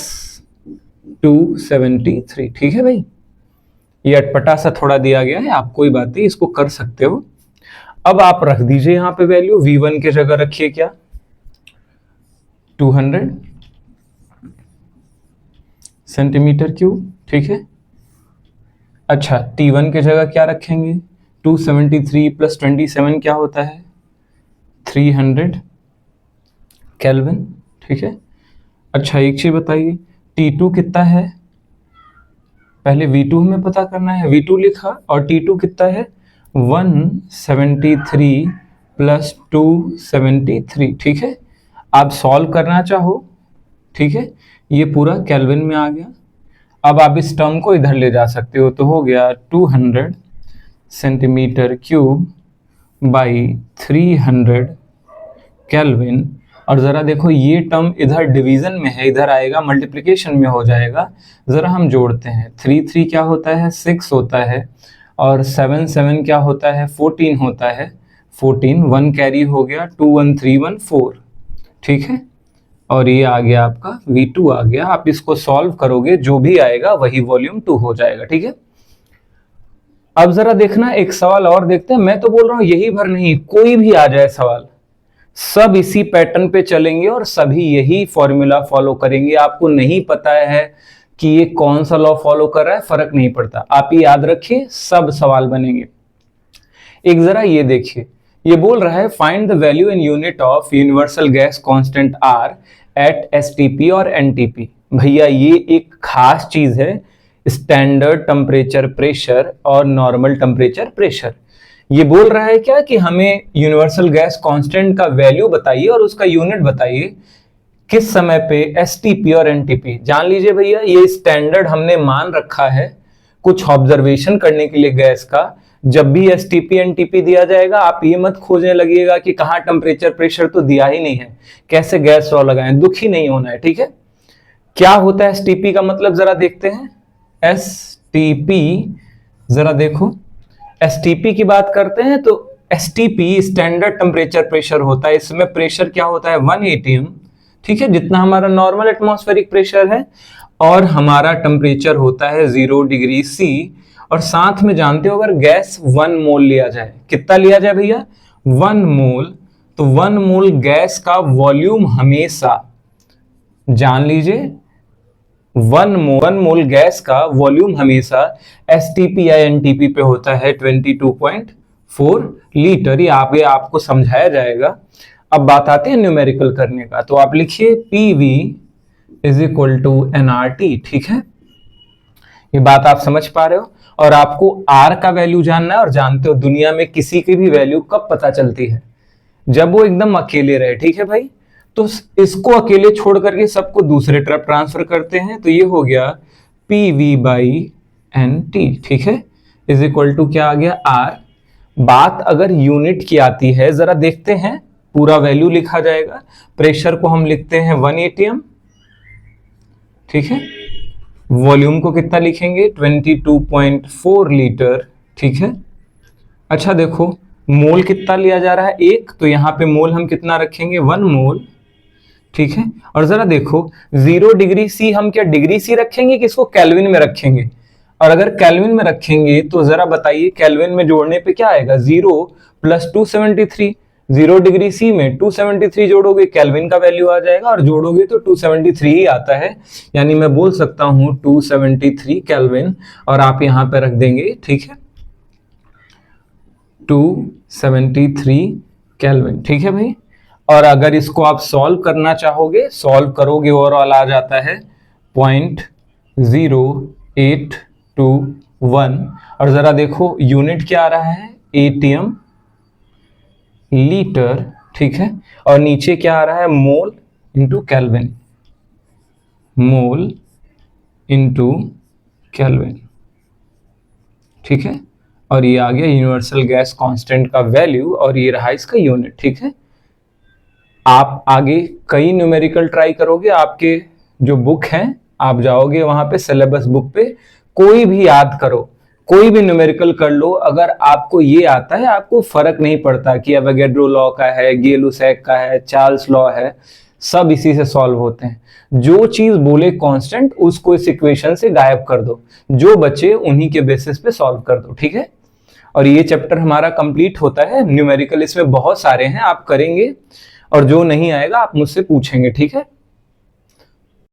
273, ठीक है भाई। ये अटपटा सा थोड़ा दिया गया है, आप कोई बात नहीं, इसको कर सकते हो। अब आप रख दीजिए यहां पे वैल्यू, V1 के जगह रखिए क्या, 200 सेंटीमीटर क्यूब, ठीक है। अच्छा, T1 के जगह क्या रखेंगे, 273 प्लस 27 क्या होता है, 300 केल्विन, ठीक है। अच्छा एक चीज बताइए, T2 कितना है, पहले V2 हमें पता करना है, V2 लिखा, और T2 कितना है 173 प्लस 273, ठीक है। आप सॉल्व करना चाहो, ठीक है, ये पूरा केल्विन में आ गया। अब आप इस टर्म को इधर ले जा सकते हो, तो हो गया 200 सेंटीमीटर क्यूब बाई 300 केल्विन। और जरा देखो ये टर्म इधर डिवीजन में है, इधर आएगा मल्टीप्लिकेशन में हो जाएगा। जरा हम जोड़ते हैं, 3 3 क्या होता है 6 होता है, और 7 7 क्या होता है 14 होता है, 14 1 कैरी हो गया, 2 1 3 1 4, ठीक है। और ये आ गया आपका V2 आ गया। आप इसको सॉल्व करोगे जो भी आएगा वही वॉल्यूम 2 हो जाएगा, ठीक है। अब जरा देखना एक सवाल और देखते हैं। मैं तो बोल रहा हूं यही भर नहीं, कोई भी आ जाए सवाल, सब इसी पैटर्न पे चलेंगे और सभी यही फॉर्मूला फॉलो करेंगे। आपको नहीं पता है कि ये कौन सा लॉ फॉलो कर रहा है, फर्क नहीं पड़ता, आप ये याद रखिए, सब सवाल बनेंगे। एक जरा ये देखिए, ये बोल रहा है find the value in unit of universal gas constant R at STP और एनटीपी। भैया ये एक खास चीज है, स्टैंडर्ड टेम्परेचर प्रेशर और नॉर्मल टेम्परेचर प्रेशर। ये बोल रहा है क्या कि हमें यूनिवर्सल गैस कांस्टेंट का वैल्यू बताइए और उसका यूनिट बताइए किस समय पे एसटीपी और एनटीपी। जान लीजिए भैया ये स्टैंडर्ड हमने मान रखा है कुछ ऑब्जर्वेशन करने के लिए गैस का। जब भी एसटीपी एनटीपी दिया जाएगा आप ये मत खोजने लगिएगा कि कहाँ टेम्परेचर प्रेशर तो दिया ही नहीं है, कैसे गैस लॉ लगाएं, दुखी नहीं होना है, ठीक है। क्या होता है एसटीपी का मतलब जरा देखते हैं। एसटीपी जरा देखो, एसटीपी की बात करते हैं तो एसटीपी स्टैंडर्ड टेम्परेचर प्रेशर होता है। इसमें प्रेशर क्या होता है 1 atm, ठीक है, जितना हमारा नॉर्मल एटमॉस्फेरिक प्रेशर है, और हमारा टेम्परेचर होता है 0 डिग्री सी। और साथ में जानते हो, अगर गैस 1 मोल लिया जाए, कितना लिया जाए भैया, 1 मोल, तो 1 मोल गैस का वॉल्यूम हमेशा, जान लीजिए 1 मोल गैस का वॉल्यूम हमेशा एसटीपी या एनटीपी पे होता है 22.4 लीटर। ये आगे आपको समझाया जाएगा। अब बात आते हैं न्यूमेरिकल करने का, तो आप लिखिए PV is equal to nRT। ठीक है, ये बात आप समझ पा रहे हो। और आपको R का वैल्यू जानना है, और जानते हो दुनिया में किसी की भी वैल्यू कब पता चलती है, जब वो एकदम अकेले रहे। ठीक है भाई, तो इसको अकेले छोड़ करके सबको दूसरे तरफ ट्रांसफर करते हैं, तो ये हो गया PV/NT। ठीक है, इज इक्वल टू क्या आ गया, R। बात अगर यूनिट की आती है, जरा देखते हैं, पूरा वैल्यू लिखा जाएगा। प्रेशर को हम लिखते हैं 1 atm। ठीक है, वॉल्यूम को कितना लिखेंगे, 22.4 लीटर। ठीक है, अच्छा देखो मोल कितना लिया जा रहा है, 1, तो यहां पे मोल हम कितना रखेंगे, 1 मोल। ठीक है, और जरा देखो 0 डिग्री सी, हम क्या डिग्री सी रखेंगे कि इसको केल्विन में रखेंगे, और अगर केल्विन में रखेंगे तो जरा बताइए केल्विन में जोड़ने पे क्या आएगा, 0 + 273। 0 डिग्री सी में 273 जोड़ोगे, केल्विन का वैल्यू आ जाएगा, और जोड़ोगे तो 273 ही आता है, यानी मैं बोल सकता हूं 273 केल्विन, और आप यहां पे रख देंगे। ठीक है, 273 केल्विन। ठीक है भाई, और अगर इसको आप सॉल्व करना चाहोगे, सॉल्व करोगे, ओवरऑल आ जाता है 0.0821। और जरा देखो यूनिट क्या आ रहा है, एटीएम लीटर। ठीक है, और नीचे क्या आ रहा है, mole into kelvin, mole into kelvin. ठीक है, और ये आ गया यूनिवर्सल गैस कांस्टेंट का वैल्यू, और ये रहा इसका यूनिट। ठीक है, आप आगे कई न्यूमेरिकल ट्राई करोगे, आपके जो बुक हैं, आप जाओगे वहां पे सिलेबस बुक पे, कोई भी याद करो, कोई भी न्यूमेरिकल कर लो, अगर आपको ये आता है, आपको फर्क नहीं पड़ता कि एवोगैड्रो लॉ का है, गे-लुसैक का है, चार्ल्स लॉ है, सब इसी से सॉल्व होते हैं। जो चीज बोले कांस्टेंट, उसको इस इक्वेशन से गायब कर दो, जो बचे उन्हीं के बेसिस पे सॉल्व कर दो। ठीक है, और ये चैप्टर हमारा कंप्लीट होता है। न्यूमेरिकल इसमें बहुत सारे हैं, आप करेंगे, और जो नहीं आएगा आप मुझसे पूछेंगे। ठीक है।